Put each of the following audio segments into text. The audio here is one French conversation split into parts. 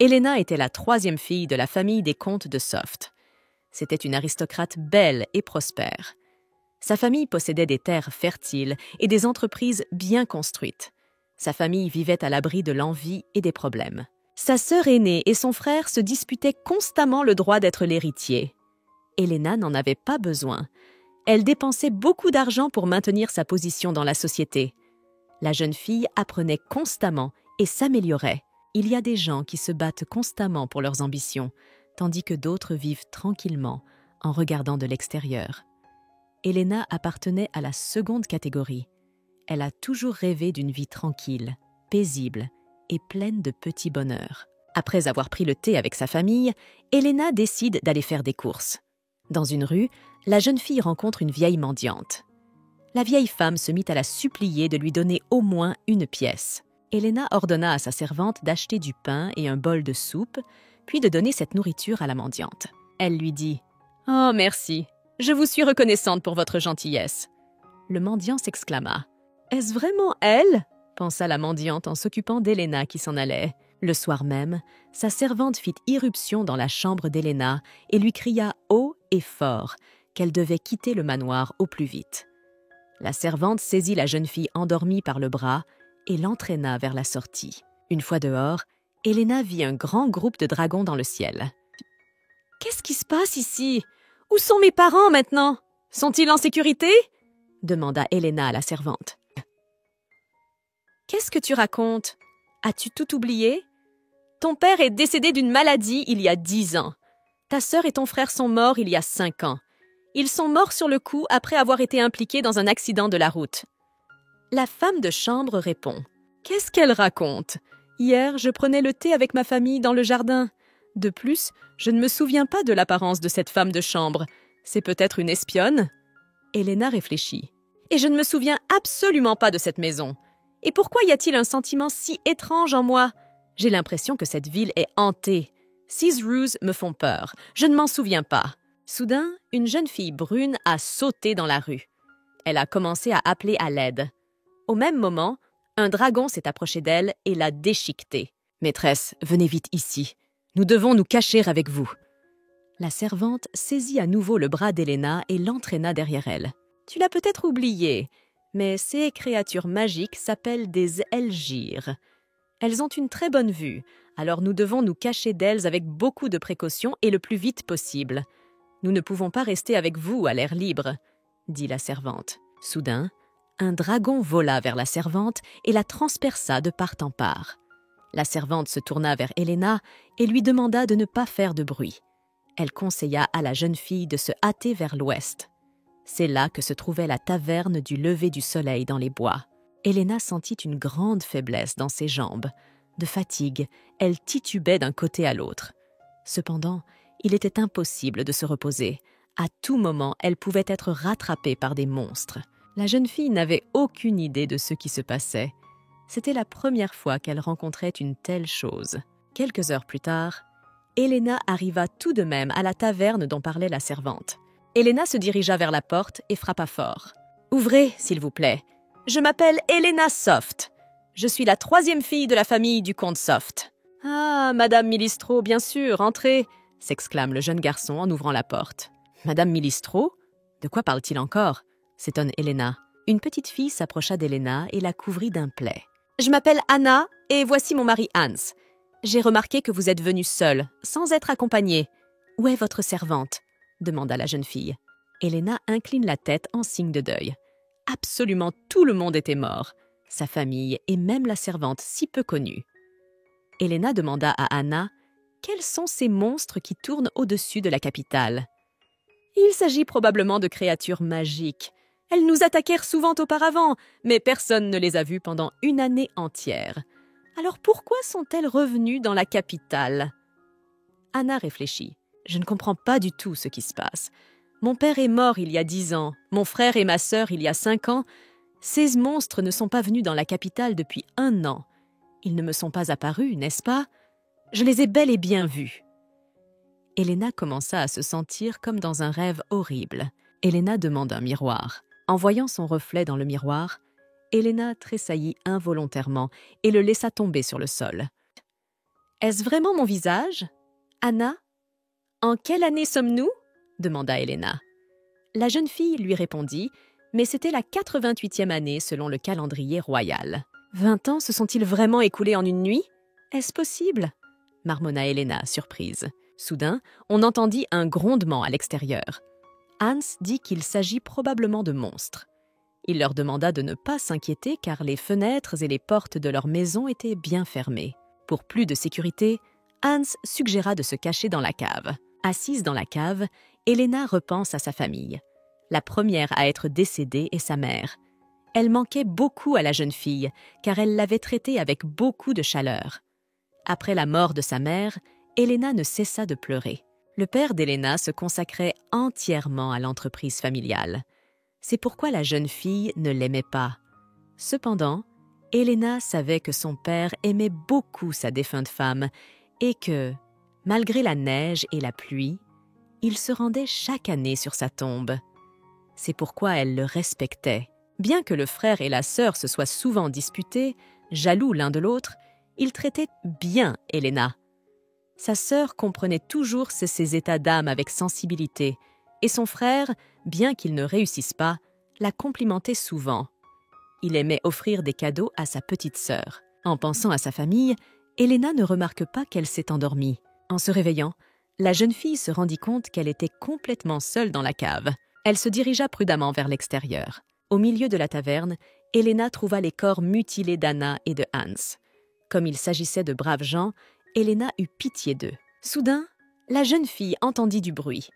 Elena était la troisième fille de la famille des comtes de Soft. C'était une aristocrate belle et prospère. Sa famille possédait des terres fertiles et des entreprises bien construites. Sa famille vivait à l'abri de l'envie et des problèmes. Sa sœur aînée et son frère se disputaient constamment le droit d'être l'héritier. Elena n'en avait pas besoin. Elle dépensait beaucoup d'argent pour maintenir sa position dans la société. La jeune fille apprenait constamment et s'améliorait. Il y a des gens qui se battent constamment pour leurs ambitions, tandis que d'autres vivent tranquillement en regardant de l'extérieur. Elena appartenait à la seconde catégorie. Elle a toujours rêvé d'une vie tranquille, paisible et pleine de petits bonheurs. Après avoir pris le thé avec sa famille, Elena décide d'aller faire des courses. Dans une rue, la jeune fille rencontre une vieille mendiante. La vieille femme se mit à la supplier de lui donner au moins une pièce. Elena ordonna à sa servante d'acheter du pain et un bol de soupe, puis de donner cette nourriture à la mendiante. Elle lui dit « Oh, merci, je vous suis reconnaissante pour votre gentillesse. » Le mendiant s'exclama. « Est-ce vraiment elle ?» pensa la mendiante en s'occupant d'Elena qui s'en allait. Le soir même, sa servante fit irruption dans la chambre d'Elena et lui cria haut et fort qu'elle devait quitter le manoir au plus vite. La servante saisit la jeune fille endormie par le bras et l'entraîna vers la sortie. Une fois dehors, Elena vit un grand groupe de dragons dans le ciel. « Qu'est-ce qui se passe ici? Où sont mes parents maintenant? Sont-ils en sécurité ?» demanda Elena à la servante. « Qu'est-ce que tu racontes? As-tu tout oublié? Ton père est décédé d'une maladie il y a 10 ans. Ta sœur et ton frère sont morts il y a 5 ans. Ils sont morts sur le coup après avoir été impliqués dans un accident de la route. » La femme de chambre répond. « Qu'est-ce qu'elle raconte? Hier, je prenais le thé avec ma famille dans le jardin. De plus, je ne me souviens pas de l'apparence de cette femme de chambre. C'est peut-être une espionne ?» Elena réfléchit. « Et je ne me souviens absolument pas de cette maison. Et pourquoi y a-t-il un sentiment si étrange en moi? J'ai l'impression que cette ville est hantée. Ces rues me font peur. Je ne m'en souviens pas. » Soudain, une jeune fille brune a sauté dans la rue. Elle a commencé à appeler à l'aide. Au même moment, un dragon s'est approché d'elle et l'a déchiquetée. « Maîtresse, venez vite ici. Nous devons nous cacher avec vous. » La servante saisit à nouveau le bras d'Elena et l'entraîna derrière elle. « Tu l'as peut-être oublié, mais ces créatures magiques s'appellent des Elgyres. Elles ont une très bonne vue, alors nous devons nous cacher d'elles avec beaucoup de précautions et le plus vite possible. Nous ne pouvons pas rester avec vous à l'air libre, » dit la servante. Soudain, un dragon vola vers la servante et la transperça de part en part. La servante se tourna vers Elena et lui demanda de ne pas faire de bruit. Elle conseilla à la jeune fille de se hâter vers l'ouest. C'est là que se trouvait la taverne du lever du soleil dans les bois. Elena sentit une grande faiblesse dans ses jambes. De fatigue, elle titubait d'un côté à l'autre. Cependant, il était impossible de se reposer. À tout moment, elle pouvait être rattrapée par des monstres. La jeune fille n'avait aucune idée de ce qui se passait. C'était la première fois qu'elle rencontrait une telle chose. Quelques heures plus tard, Elena arriva tout de même à la taverne dont parlait la servante. Elena se dirigea vers la porte et frappa fort. « Ouvrez, s'il vous plaît. Je m'appelle Elena Soft. Je suis la troisième fille de la famille du comte Soft. »« Ah, Madame Milistro, bien sûr, entrez !» s'exclame le jeune garçon en ouvrant la porte. « Madame Milistro? De quoi parle-t-il encore ?» s'étonne Elena. Une petite fille s'approcha d'Elena et la couvrit d'un plaid. « Je m'appelle Anna et voici mon mari Hans. J'ai remarqué que vous êtes venue seule, sans être accompagnée. Où est votre servante ?» demanda la jeune fille. Elena incline la tête en signe de deuil. Absolument tout le monde était mort, sa famille et même la servante si peu connue. Elena demanda à Anna « Quels sont ces monstres qui tournent au-dessus de la capitale ?» « Il s'agit probablement de créatures magiques. Elles nous attaquèrent souvent auparavant, mais personne ne les a vues pendant une année entière. Alors pourquoi sont-elles revenues dans la capitale ?» Anna réfléchit. « Je ne comprends pas du tout ce qui se passe. Mon père est mort il y a 10 ans, mon frère et ma sœur il y a 5 ans. Ces monstres ne sont pas venus dans la capitale depuis 1 an. Ils ne me sont pas apparus, n'est-ce pas? Je les ai bel et bien vus. » Elena commença à se sentir comme dans un rêve horrible. Elena demande un miroir. En voyant son reflet dans le miroir, Elena tressaillit involontairement et le laissa tomber sur le sol. Est-ce vraiment mon visage? Anna? En quelle année sommes-nous? Demanda Helena. La jeune fille lui répondit, mais c'était la 88e année selon le calendrier royal. 20 ans se sont-ils vraiment écoulés en une nuit? Est-ce possible? Marmonna Helena, surprise. Soudain, on entendit un grondement à l'extérieur. Hans dit qu'il s'agit probablement de monstres. Il leur demanda de ne pas s'inquiéter car les fenêtres et les portes de leur maison étaient bien fermées. Pour plus de sécurité, Hans suggéra de se cacher dans la cave. Assise dans la cave, Helena repense à sa famille. La première à être décédée est sa mère. Elle manquait beaucoup à la jeune fille, car elle l'avait traitée avec beaucoup de chaleur. Après la mort de sa mère, Helena ne cessa de pleurer. Le père d'Helena se consacrait entièrement à l'entreprise familiale. C'est pourquoi la jeune fille ne l'aimait pas. Cependant, Helena savait que son père aimait beaucoup sa défunte femme et que, malgré la neige et la pluie, il se rendait chaque année sur sa tombe. C'est pourquoi elle le respectait. Bien que le frère et la sœur se soient souvent disputés, jaloux l'un de l'autre, ils traitaient bien Helena. Sa sœur comprenait toujours ses états d'âme avec sensibilité, et son frère, bien qu'il ne réussisse pas, la complimentait souvent. Il aimait offrir des cadeaux à sa petite sœur. En pensant à sa famille, Helena ne remarque pas qu'elle s'est endormie. En se réveillant, la jeune fille se rendit compte qu'elle était complètement seule dans la cave. Elle se dirigea prudemment vers l'extérieur. Au milieu de la taverne, Helena trouva les corps mutilés d'Anna et de Hans. Comme il s'agissait de braves gens, Helena eut pitié d'eux. Soudain, la jeune fille entendit du bruit.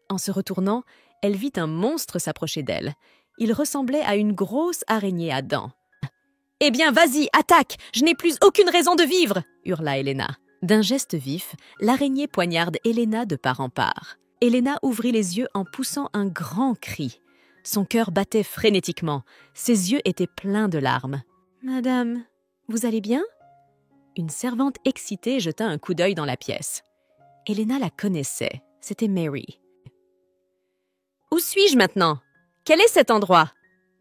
En se retournant, elle vit un monstre s'approcher d'elle. Il ressemblait à une grosse araignée à dents. « Eh bien, vas-y, attaque! Je n'ai plus aucune raison de vivre !» hurla Helena. D'un geste vif, l'araignée poignarde Helena de part en part. Helena ouvrit les yeux en poussant un grand cri. Son cœur battait frénétiquement. Ses yeux étaient pleins de larmes. « Madame, vous allez bien ?» Une servante excitée jeta un coup d'œil dans la pièce. Helena la connaissait. C'était Mary. « Où suis-je maintenant? Quel est cet endroit ?»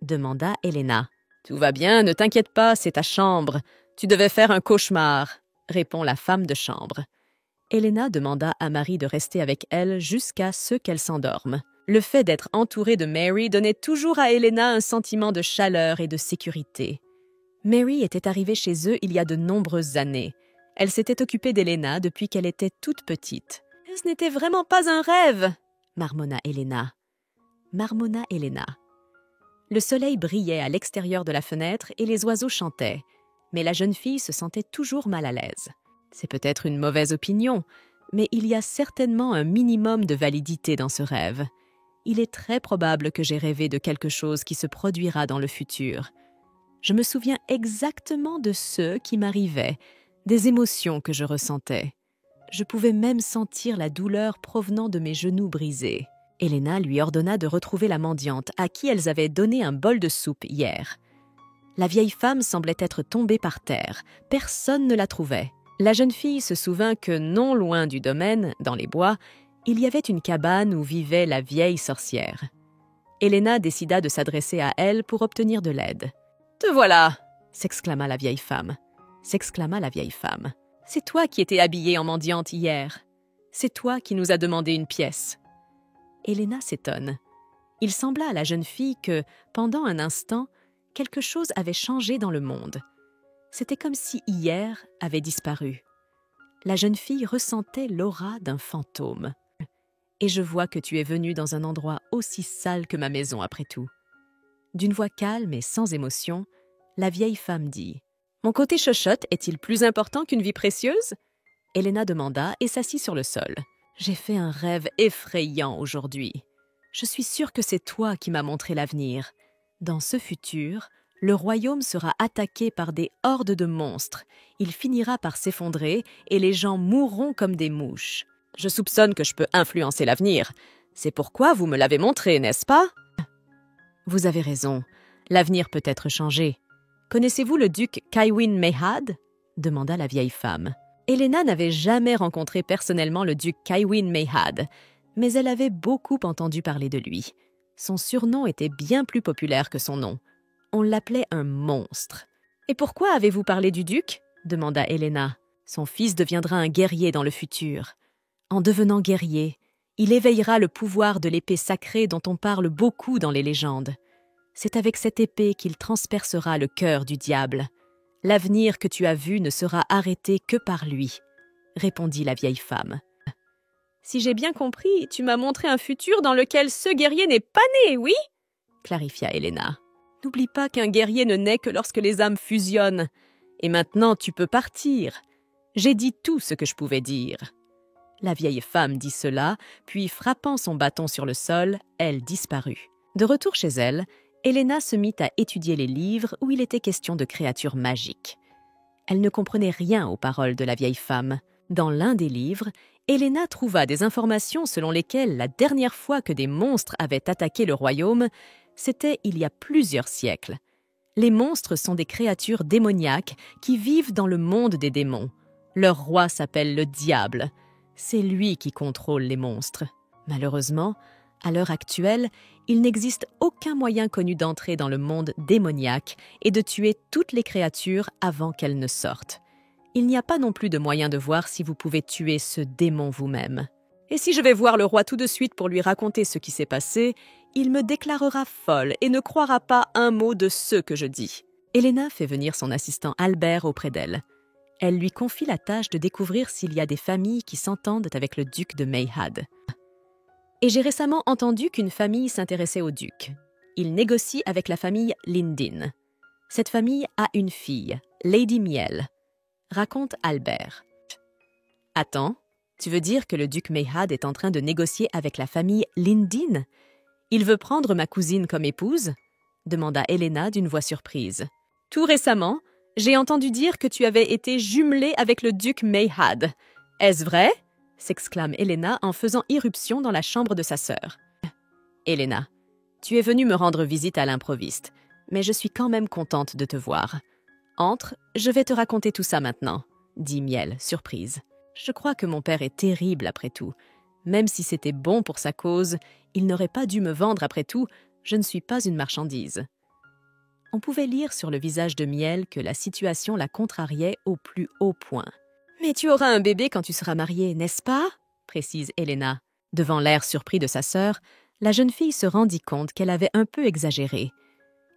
demanda Helena. « Tout va bien, ne t'inquiète pas, c'est ta chambre. Tu devais faire un cauchemar, » répond la femme de chambre. Helena demanda à Marie de rester avec elle jusqu'à ce qu'elle s'endorme. Le fait d'être entourée de Mary donnait toujours à Helena un sentiment de chaleur et de sécurité. Mary était arrivée chez eux il y a de nombreuses années. Elle s'était occupée d'Helena depuis qu'elle était toute petite. « Ce n'était vraiment pas un rêve !» marmonna Helena. Marmonna Helena. Le soleil brillait à l'extérieur de la fenêtre et les oiseaux chantaient, mais la jeune fille se sentait toujours mal à l'aise. C'est peut-être une mauvaise opinion, mais il y a certainement un minimum de validité dans ce rêve. Il est très probable que j'ai rêvé de quelque chose qui se produira dans le futur. Je me souviens exactement de ce qui m'arrivait, des émotions que je ressentais. Je pouvais même sentir la douleur provenant de mes genoux brisés. Helena lui ordonna de retrouver la mendiante à qui elles avaient donné un bol de soupe hier. La vieille femme semblait être tombée par terre. Personne ne la trouvait. La jeune fille se souvint que non loin du domaine, dans les bois, il y avait une cabane où vivait la vieille sorcière. Helena décida de s'adresser à elle pour obtenir de l'aide. « Te voilà !» s'exclama la vieille femme. « C'est toi qui étais habillée en mendiante hier. C'est toi qui nous as demandé une pièce. » Helena s'étonne. Il sembla à la jeune fille que, pendant un instant, quelque chose avait changé dans le monde. C'était comme si hier avait disparu. La jeune fille ressentait l'aura d'un fantôme. « Et je vois que tu es venue dans un endroit aussi sale que ma maison après tout. » D'une voix calme et sans émotion, la vieille femme dit « Mon côté chochotte est-il plus important qu'une vie précieuse ?» Helena demanda et s'assit sur le sol. « J'ai fait un rêve effrayant aujourd'hui. Je suis sûre que c'est toi qui m'as montré l'avenir. Dans ce futur, le royaume sera attaqué par des hordes de monstres. Il finira par s'effondrer et les gens mourront comme des mouches. Je soupçonne que je peux influencer l'avenir. C'est pourquoi vous me l'avez montré, n'est-ce pas ?» Vous avez raison. L'avenir peut être changé. Connaissez-vous le duc Kaiwin Mayhad ? demanda la vieille femme. Helena n'avait jamais rencontré personnellement le duc Kaiwin Mayhad, mais elle avait beaucoup entendu parler de lui. Son surnom était bien plus populaire que son nom. On l'appelait un monstre. « Et pourquoi avez-vous parlé du duc ?» demanda Helena. « Son fils deviendra un guerrier dans le futur. En devenant guerrier, il éveillera le pouvoir de l'épée sacrée dont on parle beaucoup dans les légendes. C'est avec cette épée qu'il transpercera le cœur du diable. L'avenir que tu as vu ne sera arrêté que par lui, répondit la vieille femme. Si j'ai bien compris, tu m'as montré un futur dans lequel ce guerrier n'est pas né, oui? Clarifia Helena. N'oublie pas qu'un guerrier ne naît que lorsque les âmes fusionnent. Et maintenant, tu peux partir. J'ai dit tout ce que je pouvais dire. La vieille femme dit cela, puis frappant son bâton sur le sol, elle disparut. De retour chez elle, Helena se mit à étudier les livres où il était question de créatures magiques. Elle ne comprenait rien aux paroles de la vieille femme. Dans l'un des livres, Helena trouva des informations selon lesquelles la dernière fois que des monstres avaient attaqué le royaume, c'était il y a plusieurs siècles. Les monstres sont des créatures démoniaques qui vivent dans le monde des démons. Leur roi s'appelle le diable. C'est lui qui contrôle les monstres. Malheureusement, à l'heure actuelle, il n'existe aucun moyen connu d'entrer dans le monde démoniaque et de tuer toutes les créatures avant qu'elles ne sortent. Il n'y a pas non plus de moyen de voir si vous pouvez tuer ce démon vous-même. Et si je vais voir le roi tout de suite pour lui raconter ce qui s'est passé, il me déclarera folle et ne croira pas un mot de ce que je dis. Helena fait venir son assistant Albert auprès d'elle. Elle lui confie la tâche de découvrir s'il y a des familles qui s'entendent avec le duc de Mayhad. Et j'ai récemment entendu qu'une famille s'intéressait au duc. Il négocie avec la famille Lindin. Cette famille a une fille, Lady Miel, raconte Albert. Attends, tu veux dire que le duc Mayhad est en train de négocier avec la famille Lindin? Il veut prendre ma cousine comme épouse? Demanda Helena d'une voix surprise. Tout récemment, j'ai entendu dire que tu avais été jumelée avec le duc Mayhad. Est-ce vrai? S'exclame Helena en faisant irruption dans la chambre de sa sœur. Helena, tu es venue me rendre visite à l'improviste, mais je suis quand même contente de te voir. Entre, je vais te raconter tout ça maintenant, dit Miel, surprise. Je crois que mon père est terrible après tout. Même si c'était bon pour sa cause, il n'aurait pas dû me vendre après tout, je ne suis pas une marchandise. On pouvait lire sur le visage de Miel que la situation la contrariait au plus haut point. « Mais tu auras un bébé quand tu seras mariée, n'est-ce pas ?» précise Helena. Devant l'air surpris de sa sœur, la jeune fille se rendit compte qu'elle avait un peu exagéré.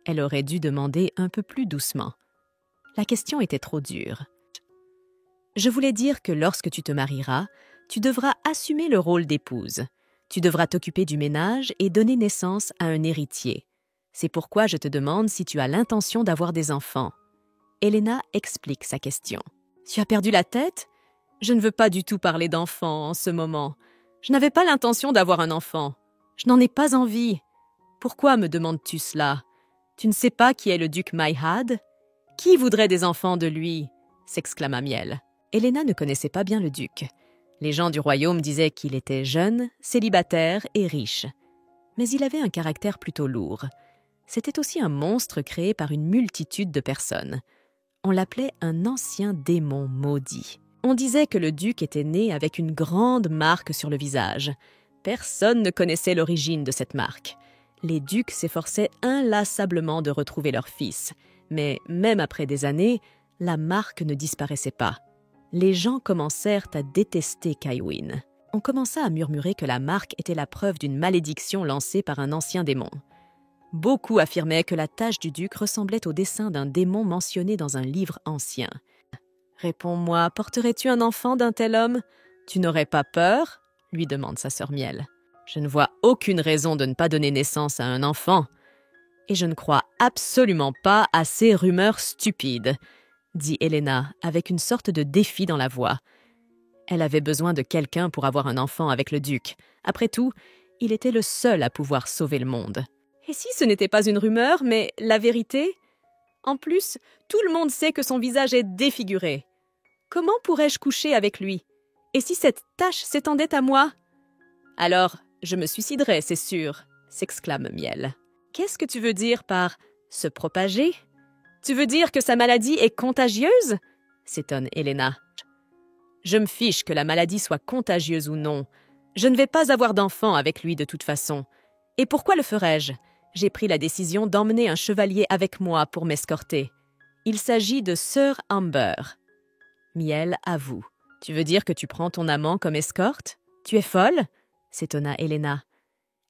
Elle aurait dû demander un peu plus doucement. La question était trop dure. « Je voulais dire que lorsque tu te marieras, tu devras assumer le rôle d'épouse. Tu devras t'occuper du ménage et donner naissance à un héritier. C'est pourquoi je te demande si tu as l'intention d'avoir des enfants. » Helena explique sa question. « Tu as perdu la tête? Je ne veux pas du tout parler d'enfants en ce moment. Je n'avais pas l'intention d'avoir un enfant. Je n'en ai pas envie. Pourquoi me demandes-tu cela? Tu ne sais pas qui est le duc Mayhad? Qui voudrait des enfants de lui? » s'exclama Miel. Helena ne connaissait pas bien le duc. Les gens du royaume disaient qu'il était jeune, célibataire et riche. Mais il avait un caractère plutôt lourd. C'était aussi un monstre créé par une multitude de personnes. On l'appelait un ancien démon maudit. On disait que le duc était né avec une grande marque sur le visage. Personne ne connaissait l'origine de cette marque. Les ducs s'efforçaient inlassablement de retrouver leur fils. Mais même après des années, la marque ne disparaissait pas. Les gens commencèrent à détester Kaiwin. On commença à murmurer que la marque était la preuve d'une malédiction lancée par un ancien démon. Beaucoup affirmaient que la tache du duc ressemblait au dessin d'un démon mentionné dans un livre ancien. « Réponds-moi, porterais-tu un enfant d'un tel homme? Tu n'aurais pas peur ?» lui demande sa sœur Miel. « Je ne vois aucune raison de ne pas donner naissance à un enfant. Et je ne crois absolument pas à ces rumeurs stupides, » dit Helena avec une sorte de défi dans la voix. Elle avait besoin de quelqu'un pour avoir un enfant avec le duc. Après tout, il était le seul à pouvoir sauver le monde. Et si ce n'était pas une rumeur, mais la vérité? En plus, tout le monde sait que son visage est défiguré. Comment pourrais-je coucher avec lui? Et si cette tache s'étendait à moi? Alors, je me suiciderais, c'est sûr, s'exclame Miel. Qu'est-ce que tu veux dire par « se propager » ? Tu veux dire que sa maladie est contagieuse? S'étonne Helena. Je me fiche que la maladie soit contagieuse ou non. Je ne vais pas avoir d'enfant avec lui de toute façon. Et pourquoi le ferais-je? J'ai pris la décision d'emmener un chevalier avec moi pour m'escorter. Il s'agit de Sir Amber. Miel avoue. « Tu veux dire que tu prends ton amant comme escorte? Tu es folle ?» s'étonna Elena.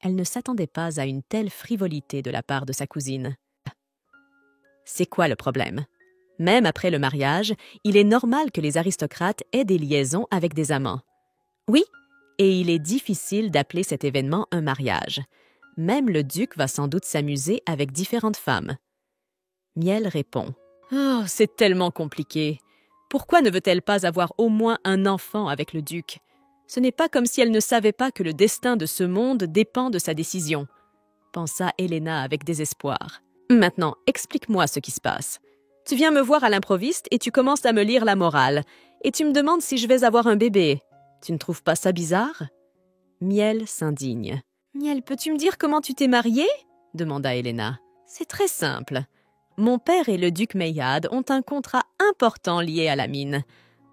Elle ne s'attendait pas à une telle frivolité de la part de sa cousine. « C'est quoi le problème? Même après le mariage, il est normal que les aristocrates aient des liaisons avec des amants. Oui, et il est difficile d'appeler cet événement un mariage. Même le duc va sans doute s'amuser avec différentes femmes. » Miel répond. « Oh, c'est tellement compliqué. Pourquoi ne veut-elle pas avoir au moins un enfant avec le duc? Ce n'est pas comme si elle ne savait pas que le destin de ce monde dépend de sa décision, » pensa Elena avec désespoir. « Maintenant, explique-moi ce qui se passe. Tu viens me voir à l'improviste et tu commences à me lire la morale, et tu me demandes si je vais avoir un bébé. Tu ne trouves pas ça bizarre? » Miel s'indigne. « Miel, peux-tu me dire comment tu t'es mariée ?» demanda Elena. « C'est très simple. Mon père et le duc Meyad ont un contrat important lié à la mine.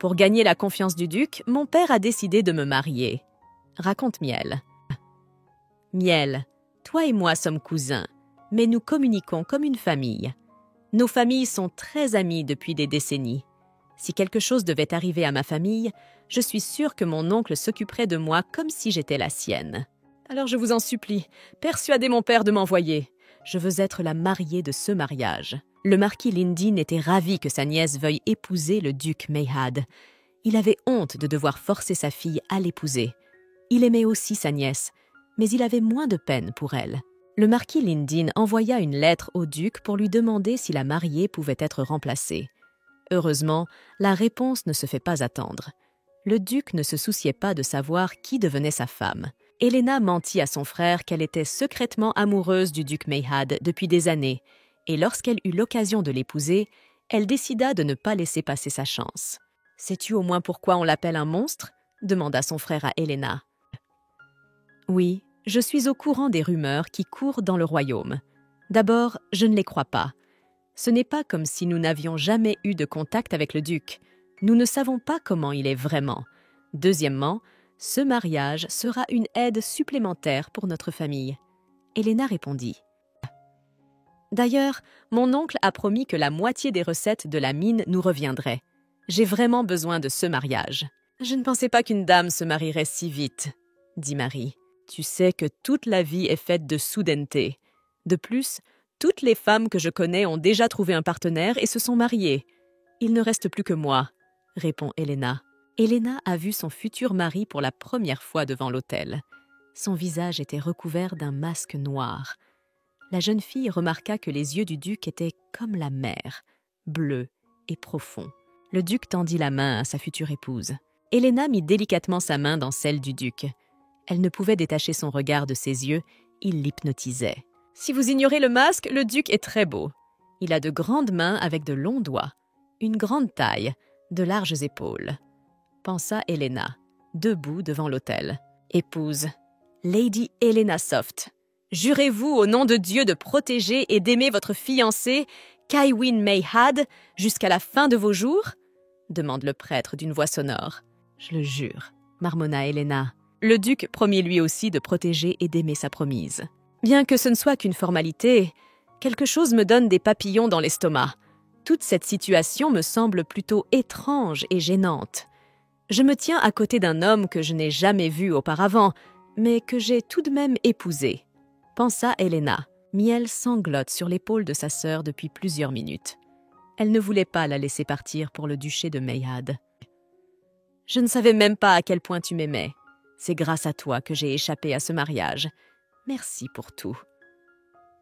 Pour gagner la confiance du duc, mon père a décidé de me marier. » Raconte Miel. « Miel, toi et moi sommes cousins, mais nous communiquons comme une famille. Nos familles sont très amies depuis des décennies. Si quelque chose devait arriver à ma famille, je suis sûre que mon oncle s'occuperait de moi comme si j'étais la sienne. Alors je vous en supplie, persuadez mon père de m'envoyer. Je veux être la mariée de ce mariage. » Le marquis Lindin était ravi que sa nièce veuille épouser le duc Meyad. Il avait honte de devoir forcer sa fille à l'épouser. Il aimait aussi sa nièce, mais il avait moins de peine pour elle. Le marquis Lindin envoya une lettre au duc pour lui demander si la mariée pouvait être remplacée. Heureusement, la réponse ne se fait pas attendre. Le duc ne se souciait pas de savoir qui devenait sa femme. Elena mentit à son frère qu'elle était secrètement amoureuse du duc Meyad depuis des années, et lorsqu'elle eut l'occasion de l'épouser, elle décida de ne pas laisser passer sa chance. « Sais-tu au moins pourquoi on l'appelle un monstre ?» demanda son frère à Elena. « Oui, je suis au courant des rumeurs qui courent dans le royaume. D'abord, je ne les crois pas. Ce n'est pas comme si nous n'avions jamais eu de contact avec le duc. Nous ne savons pas comment il est vraiment. Deuxièmement, ce mariage sera une aide supplémentaire pour notre famille. » Elena répondit. « D'ailleurs, mon oncle a promis que la moitié des recettes de la mine nous reviendrait. J'ai vraiment besoin de ce mariage. »« Je ne pensais pas qu'une dame se marierait si vite, » dit Marie. « Tu sais que toute la vie est faite de soudaineté. De plus, toutes les femmes que je connais ont déjà trouvé un partenaire et se sont mariées. Il ne reste plus que moi, » répond Elena. Elena a vu son futur mari pour la première fois devant l'autel. Son visage était recouvert d'un masque noir. La jeune fille remarqua que les yeux du duc étaient comme la mer, bleus et profonds. Le duc tendit la main à sa future épouse. Elena mit délicatement sa main dans celle du duc. Elle ne pouvait détacher son regard de ses yeux, il l'hypnotisait. « Si vous ignorez le masque, le duc est très beau. Il a de grandes mains avec de longs doigts, une grande taille, de larges épaules. » pensa Elena, debout devant l'autel. « Épouse, Lady Elena Soft, jurez-vous au nom de Dieu de protéger et d'aimer votre fiancé, Kaiwin Meyad, jusqu'à la fin de vos jours ?» demande le prêtre d'une voix sonore. « Je le jure, » marmonna Elena. Le duc promit lui aussi de protéger et d'aimer sa promise. « Bien que ce ne soit qu'une formalité, quelque chose me donne des papillons dans l'estomac. Toute cette situation me semble plutôt étrange et gênante. Je me tiens à côté d'un homme que je n'ai jamais vu auparavant, mais que j'ai tout de même épousé, » pensa Elena. Miel sanglote sur l'épaule de sa sœur depuis plusieurs minutes. Elle ne voulait pas la laisser partir pour le duché de Meyad. « Je ne savais même pas à quel point tu m'aimais. C'est grâce à toi que j'ai échappé à ce mariage. Merci pour tout. »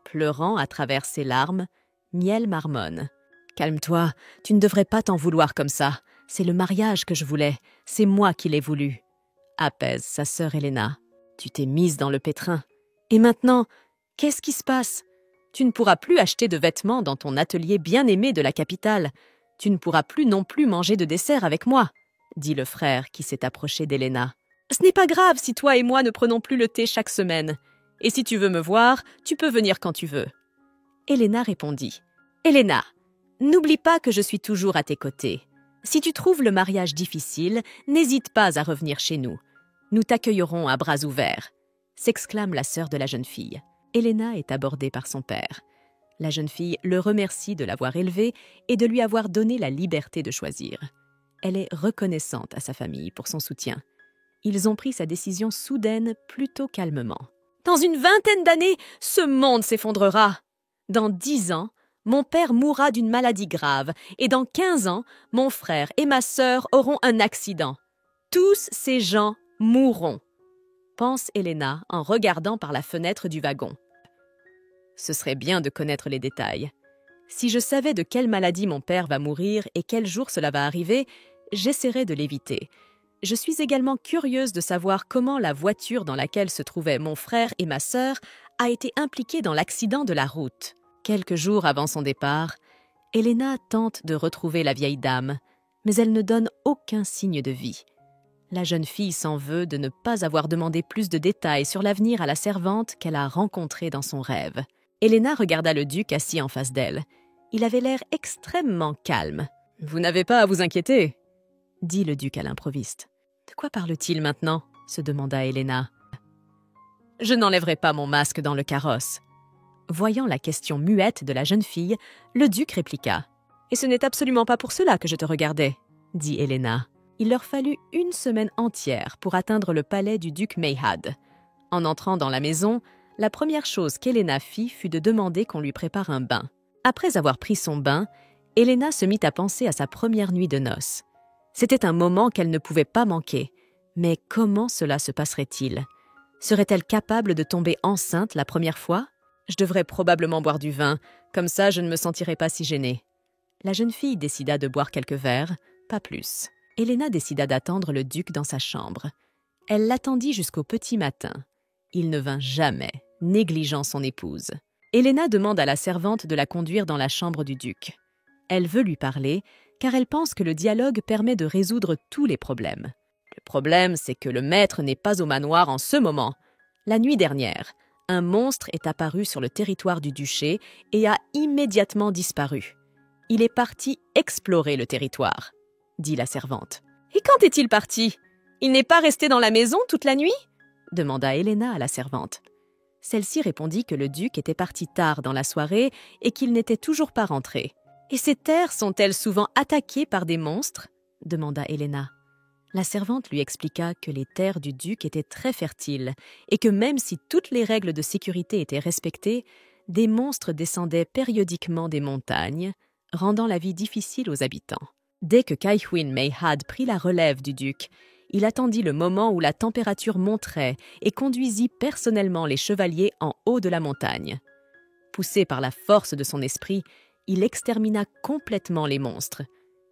Pleurant à travers ses larmes, Miel marmonne. « Calme-toi, tu ne devrais pas t'en vouloir comme ça. C'est le mariage que je voulais, c'est moi qui l'ai voulu. » Apaise sa sœur Elena. « Tu t'es mise dans le pétrin. Et maintenant, qu'est-ce qui se passe? Tu ne pourras plus acheter de vêtements dans ton atelier bien-aimé de la capitale. Tu ne pourras plus non plus manger de dessert avec moi, » dit le frère qui s'est approché d'Elena. « Ce n'est pas grave si toi et moi ne prenons plus le thé chaque semaine. Et si tu veux me voir, tu peux venir quand tu veux. » Elena répondit. « Elena, n'oublie pas que je suis toujours à tes côtés. Si tu trouves le mariage difficile, n'hésite pas à revenir chez nous. Nous t'accueillerons à bras ouverts, » s'exclame la sœur de la jeune fille. Elena est abordée par son père. La jeune fille le remercie de l'avoir élevée et de lui avoir donné la liberté de choisir. Elle est reconnaissante à sa famille pour son soutien. Ils ont pris sa décision soudaine plutôt calmement. « Dans une vingtaine d'années, ce monde s'effondrera. Dans 10 ans, mon père mourra d'une maladie grave et dans 15 ans, mon frère et ma sœur auront un accident. Tous ces gens mourront, pense Elena en regardant par la fenêtre du wagon. Ce serait bien de connaître les détails. Si je savais de quelle maladie mon père va mourir et quel jour cela va arriver, j'essaierais de l'éviter. Je suis également curieuse de savoir comment la voiture dans laquelle se trouvaient mon frère et ma sœur a été impliquée dans l'accident de la route. Quelques jours avant son départ, Elena tente de retrouver la vieille dame, mais elle ne donne aucun signe de vie. La jeune fille s'en veut de ne pas avoir demandé plus de détails sur l'avenir à la servante qu'elle a rencontrée dans son rêve. Elena regarda le duc assis en face d'elle. Il avait l'air extrêmement calme. « Vous n'avez pas à vous inquiéter », dit le duc à l'improviste. « De quoi parle-t-il maintenant » se demanda Elena. « Je n'enlèverai pas mon masque dans le carrosse. » Voyant la question muette de la jeune fille, le duc répliqua. « Et ce n'est absolument pas pour cela que je te regardais, » dit Elena. Il leur fallut 1 semaine entière pour atteindre le palais du duc Meyhad. En entrant dans la maison, la première chose qu'Elena fit fut de demander qu'on lui prépare un bain. Après avoir pris son bain, Elena se mit à penser à sa première nuit de noces. C'était un moment qu'elle ne pouvait pas manquer. Mais comment cela se passerait-il? Serait-elle capable de tomber enceinte la première fois? Je devrais probablement boire du vin, comme ça je ne me sentirais pas si gênée. La jeune fille décida de boire quelques verres, pas plus. Elena décida d'attendre le duc dans sa chambre. Elle l'attendit jusqu'au petit matin. Il ne vint jamais, négligeant son épouse. Elena demande à la servante de la conduire dans la chambre du duc. Elle veut lui parler, car elle pense que le dialogue permet de résoudre tous les problèmes. Le problème, c'est que le maître n'est pas au manoir en ce moment. La nuit dernière, un monstre est apparu sur le territoire du duché et a immédiatement disparu. Il est parti explorer le territoire, dit la servante. « Et quand est-il parti? Il n'est pas resté dans la maison toute la nuit ?» demanda Elena à la servante. Celle-ci répondit que le duc était parti tard dans la soirée et qu'il n'était toujours pas rentré. « Et ces terres sont-elles souvent attaquées par des monstres ?» demanda Elena. La servante lui expliqua que les terres du duc étaient très fertiles et que même si toutes les règles de sécurité étaient respectées, des monstres descendaient périodiquement des montagnes, rendant la vie difficile aux habitants. Dès que Kaihuin Meyhad prit la relève du duc, il attendit le moment où la température monterait et conduisit personnellement les chevaliers en haut de la montagne. Poussé par la force de son esprit, il extermina complètement les monstres.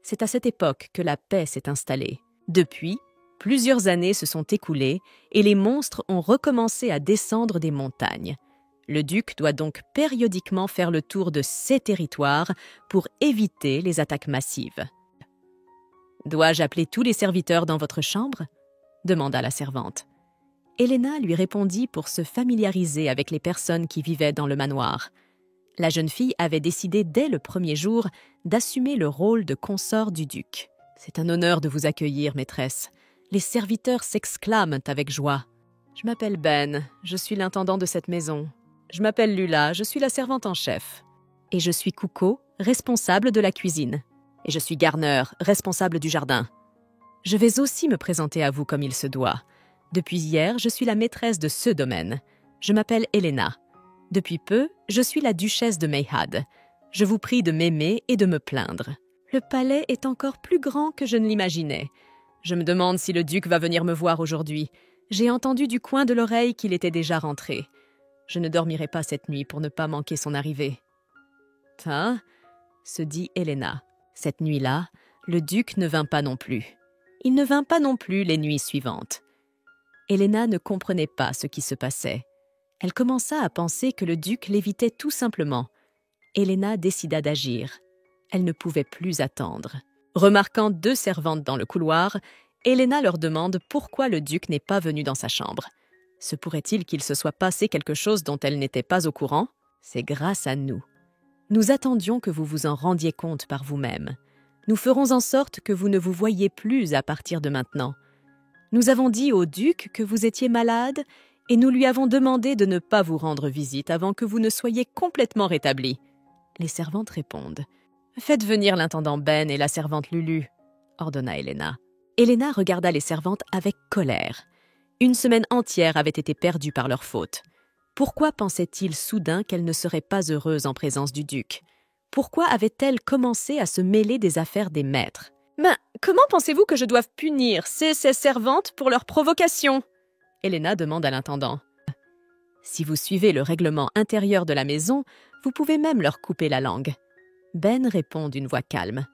C'est à cette époque que la paix s'est installée. Depuis, plusieurs années se sont écoulées et les monstres ont recommencé à descendre des montagnes. Le duc doit donc périodiquement faire le tour de ces territoires pour éviter les attaques massives. « Dois-je appeler tous les serviteurs dans votre chambre ?» demanda la servante. Elena lui répondit pour se familiariser avec les personnes qui vivaient dans le manoir. La jeune fille avait décidé dès le premier jour d'assumer le rôle de consort du duc. « C'est un honneur de vous accueillir, maîtresse. Les serviteurs s'exclament avec joie. Je m'appelle Ben, je suis l'intendant de cette maison. Je m'appelle Lula, je suis la servante en chef. Et je suis Kuko, responsable de la cuisine. Et je suis Garner, responsable du jardin. Je vais aussi me présenter à vous comme il se doit. Depuis hier, je suis la maîtresse de ce domaine. Je m'appelle Elena. Depuis peu, je suis la duchesse de Meyhad. Je vous prie de m'aimer et de me plaindre. Le palais est encore plus grand que je ne l'imaginais. Je me demande si le duc va venir me voir aujourd'hui. J'ai entendu du coin de l'oreille qu'il était déjà rentré. Je ne dormirai pas cette nuit pour ne pas manquer son arrivée. « Hein ?» se dit Elena. Cette nuit-là, le duc ne vint pas non plus. Il ne vint pas non plus les nuits suivantes. Elena ne comprenait pas ce qui se passait. Elle commença à penser que le duc l'évitait tout simplement. Elena décida d'agir. Elle ne pouvait plus attendre. Remarquant 2 servantes dans le couloir, Elena leur demande pourquoi le duc n'est pas venu dans sa chambre. Se pourrait-il qu'il se soit passé quelque chose dont elle n'était pas au courant? C'est grâce à nous. Nous attendions que vous vous en rendiez compte par vous-même. Nous ferons en sorte que vous ne vous voyiez plus à partir de maintenant. Nous avons dit au duc que vous étiez malade et nous lui avons demandé de ne pas vous rendre visite avant que vous ne soyez complètement rétabli. Les servantes répondent. Faites venir l'intendant Ben et la servante Lulu. ordonna Helena. Helena regarda les servantes avec colère. Une semaine entière avait été perdue par leur faute. Pourquoi pensait-il soudain qu'elle ne serait pas heureuse en présence du duc? Pourquoi avait-elle commencé à se mêler des affaires des maîtres? Comment pensez-vous que je doive punir ces servantes pour leur provocation? Helena demande à l'intendant. Si vous suivez le règlement intérieur de la maison, vous pouvez même leur couper la langue. Ben répond d'une voix calme.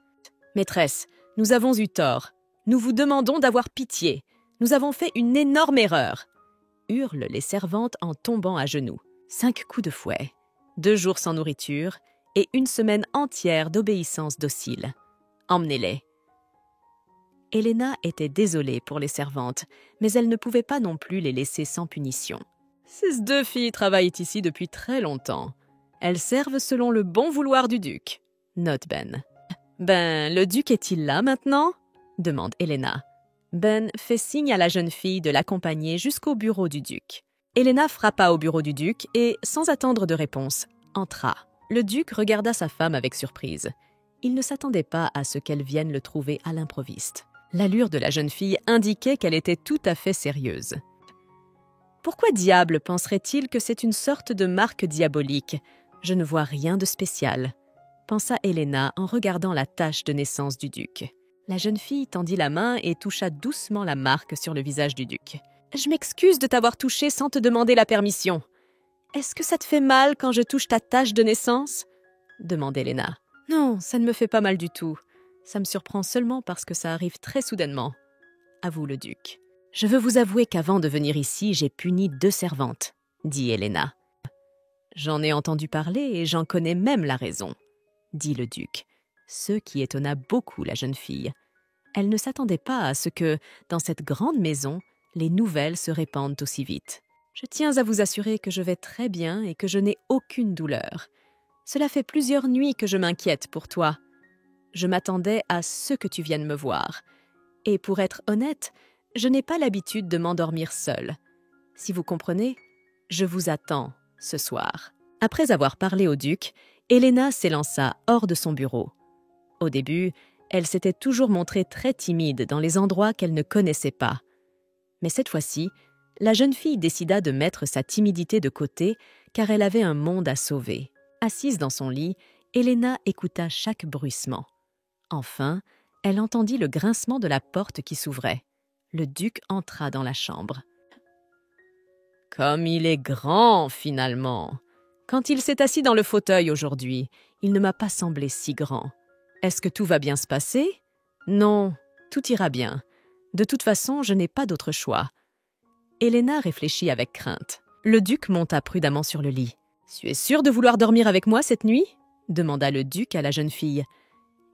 Maîtresse, nous avons eu tort. Nous vous demandons d'avoir pitié. Nous avons fait une énorme erreur. Hurlent les servantes en tombant à genoux. 5 coups de fouet, 2 jours sans nourriture et une semaine entière d'obéissance docile. Emmenez-les. Helena était désolée pour les servantes, mais elle ne pouvait pas non plus les laisser sans punition. Ces 2 filles travaillent ici depuis très longtemps. Elles servent selon le bon vouloir du duc, note Ben. Le duc est-il là maintenant? Demande Helena. Ben fait signe à la jeune fille de l'accompagner jusqu'au bureau du duc. Helena frappa au bureau du duc et, sans attendre de réponse, entra. Le duc regarda sa femme avec surprise. Il ne s'attendait pas à ce qu'elle vienne le trouver à l'improviste. L'allure de la jeune fille indiquait qu'elle était tout à fait sérieuse. Pourquoi diable penserait-il que c'est une sorte de marque diabolique? Je ne vois rien de spécial, pensa Helena en regardant la tache de naissance du duc. La jeune fille tendit la main et toucha doucement la marque sur le visage du duc. « Je m'excuse de t'avoir touché sans te demander la permission. Est-ce que ça te fait mal quand je touche ta tache de naissance ?» demande Helena. « Non, ça ne me fait pas mal du tout. Ça me surprend seulement parce que ça arrive très soudainement, » avoue le duc. « Je veux vous avouer qu'avant de venir ici, j'ai puni 2 servantes, » dit Helena. « J'en ai entendu parler et j'en connais même la raison, » dit le duc, ce qui étonna beaucoup la jeune fille. Elle ne s'attendait pas à ce que, dans cette grande maison, les nouvelles se répandent aussi vite. « Je tiens à vous assurer que je vais très bien et que je n'ai aucune douleur. Cela fait plusieurs nuits que je m'inquiète pour toi. Je m'attendais à ce que tu viennes me voir. Et pour être honnête, je n'ai pas l'habitude de m'endormir seule. Si vous comprenez, je vous attends ce soir. » Après avoir parlé au duc, Helena s'élança hors de son bureau. Au début, elle s'était toujours montrée très timide dans les endroits qu'elle ne connaissait pas. Mais cette fois-ci, la jeune fille décida de mettre sa timidité de côté car elle avait un monde à sauver. Assise dans son lit, Helena écouta chaque bruissement. Enfin, elle entendit le grincement de la porte qui s'ouvrait. Le duc entra dans la chambre. « Comme il est grand, finalement! Quand il s'est assis dans le fauteuil aujourd'hui, il ne m'a pas semblé si grand. Est-ce que tout va bien se passer? Non, tout ira bien. De toute façon, je n'ai pas d'autre choix. » Helena réfléchit avec crainte. Le duc monta prudemment sur le lit. « Tu es sûre de vouloir dormir avec moi cette nuit ?» demanda le duc à la jeune fille.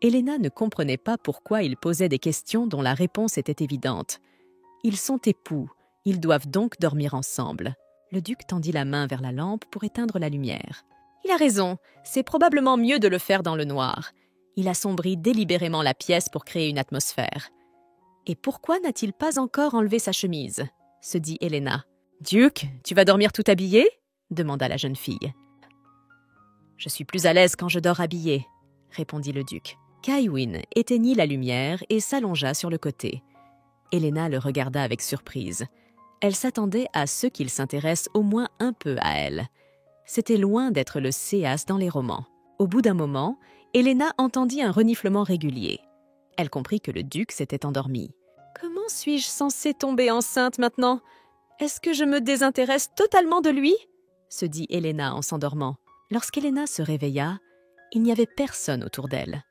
Helena ne comprenait pas pourquoi il posait des questions dont la réponse était évidente. Ils sont époux, ils doivent donc dormir ensemble. Le duc tendit la main vers la lampe pour éteindre la lumière. « Il a raison, c'est probablement mieux de le faire dans le noir. » Il assombrit délibérément la pièce pour créer une atmosphère. « Et pourquoi n'a-t-il pas encore enlevé sa chemise ?» se dit Helena. « Duc, tu vas dormir tout habillé ?» demanda la jeune fille. « Je suis plus à l'aise quand je dors habillée, » répondit le duc. Kaiwin éteignit la lumière et s'allongea sur le côté. Helena le regarda avec surprise. Elle s'attendait à ce qu'il s'intéresse au moins un peu à elle. C'était loin d'être le séas dans les romans. Au bout d'un moment, Helena entendit un reniflement régulier. Elle comprit que le duc s'était endormi. « Comment suis-je censée tomber enceinte maintenant? Est-ce que je me désintéresse totalement de lui ?» se dit Helena en s'endormant. Lorsqu'Helena se réveilla, il n'y avait personne autour d'elle.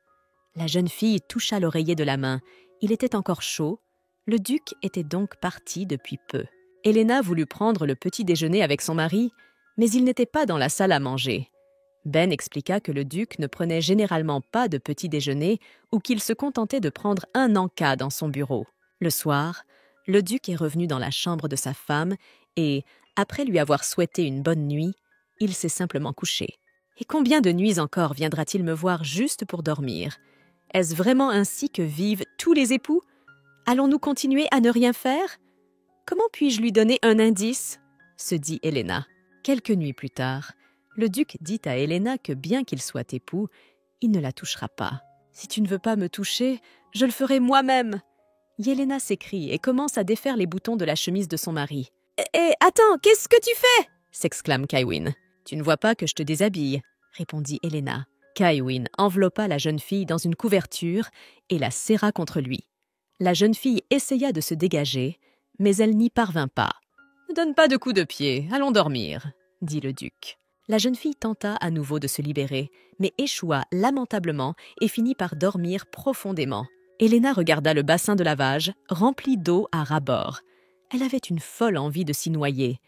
La jeune fille toucha l'oreiller de la main. Il était encore chaud. Le duc était donc parti depuis peu. Helena voulut prendre le petit déjeuner avec son mari, mais il n'était pas dans la salle à manger. Ben expliqua que le duc ne prenait généralement pas de petit déjeuner ou qu'il se contentait de prendre un en-cas dans son bureau. Le soir, le duc est revenu dans la chambre de sa femme et, après lui avoir souhaité une bonne nuit, il s'est simplement couché. Et combien de nuits encore viendra-t-il me voir juste pour dormir? Est-ce vraiment ainsi que vivent tous les époux? Allons-nous continuer à ne rien faire? Comment puis-je lui donner un indice? Se dit Helena. Quelques nuits plus tard, le duc dit à Helena que bien qu'il soit époux, il ne la touchera pas. « Si tu ne veux pas me toucher, je le ferai moi-même !» Yelena s'écrie et commence à défaire les boutons de la chemise de son mari. « Attends, qu'est-ce que tu fais ?» s'exclame Kaiwin. « Tu ne vois pas que je te déshabille ?» répondit Elena. Kaiwin enveloppa la jeune fille dans une couverture et la serra contre lui. La jeune fille essaya de se dégager, mais elle n'y parvint pas. « Ne donne pas de coups de pied, allons dormir », dit le duc. La jeune fille tenta à nouveau de se libérer, mais échoua lamentablement et finit par dormir profondément. Elena regarda le bassin de lavage, rempli d'eau à ras-bord. Elle avait une folle envie de s'y noyer.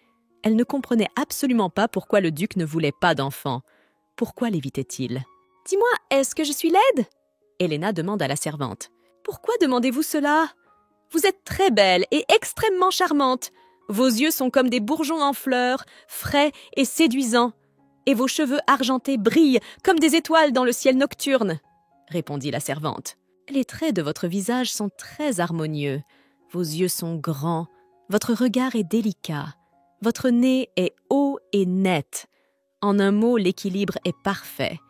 Elle ne comprenait absolument pas pourquoi le duc ne voulait pas d'enfant. Pourquoi l'évitait-il ? « Dis-moi, est-ce que je suis laide ?» Elena demande à la servante. « Pourquoi demandez-vous cela ? Vous êtes très belle et extrêmement charmante. Vos yeux sont comme des bourgeons en fleurs, frais et séduisants. Et vos cheveux argentés brillent comme des étoiles dans le ciel nocturne, » répondit la servante. « Les traits de votre visage sont très harmonieux. Vos yeux sont grands, votre regard est délicat, votre nez est haut et net. En un mot, l'équilibre est parfait.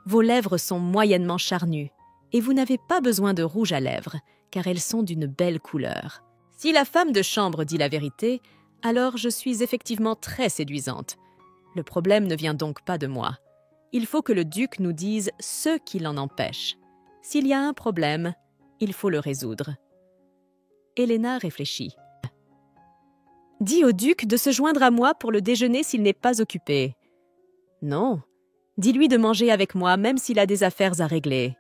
Vos lèvres sont moyennement charnues, et vous n'avez pas besoin de rouge à lèvres, car elles sont d'une belle couleur. Si la femme de chambre dit la vérité, alors je suis effectivement très séduisante. Le problème ne vient donc pas de moi. Il faut que le duc nous dise ce qui l'en empêche. S'il y a un problème, il faut le résoudre. » Elena réfléchit. « Dis au duc de se joindre à moi pour le déjeuner s'il n'est pas occupé. »« Non, dis-lui de manger avec moi même s'il a des affaires à régler, »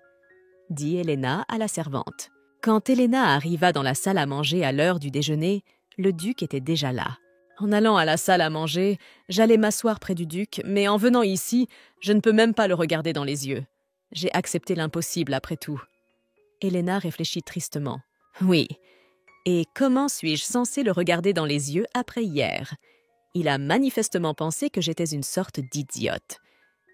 dit Elena à la servante. Quand Elena arriva dans la salle à manger à l'heure du déjeuner, le duc était déjà là. En allant à la salle à manger, j'allais m'asseoir près du duc, mais en venant ici, je ne peux même pas le regarder dans les yeux. J'ai accepté l'impossible après tout. Elena réfléchit tristement. Oui, et comment suis-je censée le regarder dans les yeux après hier ? Il a manifestement pensé que j'étais une sorte d'idiote.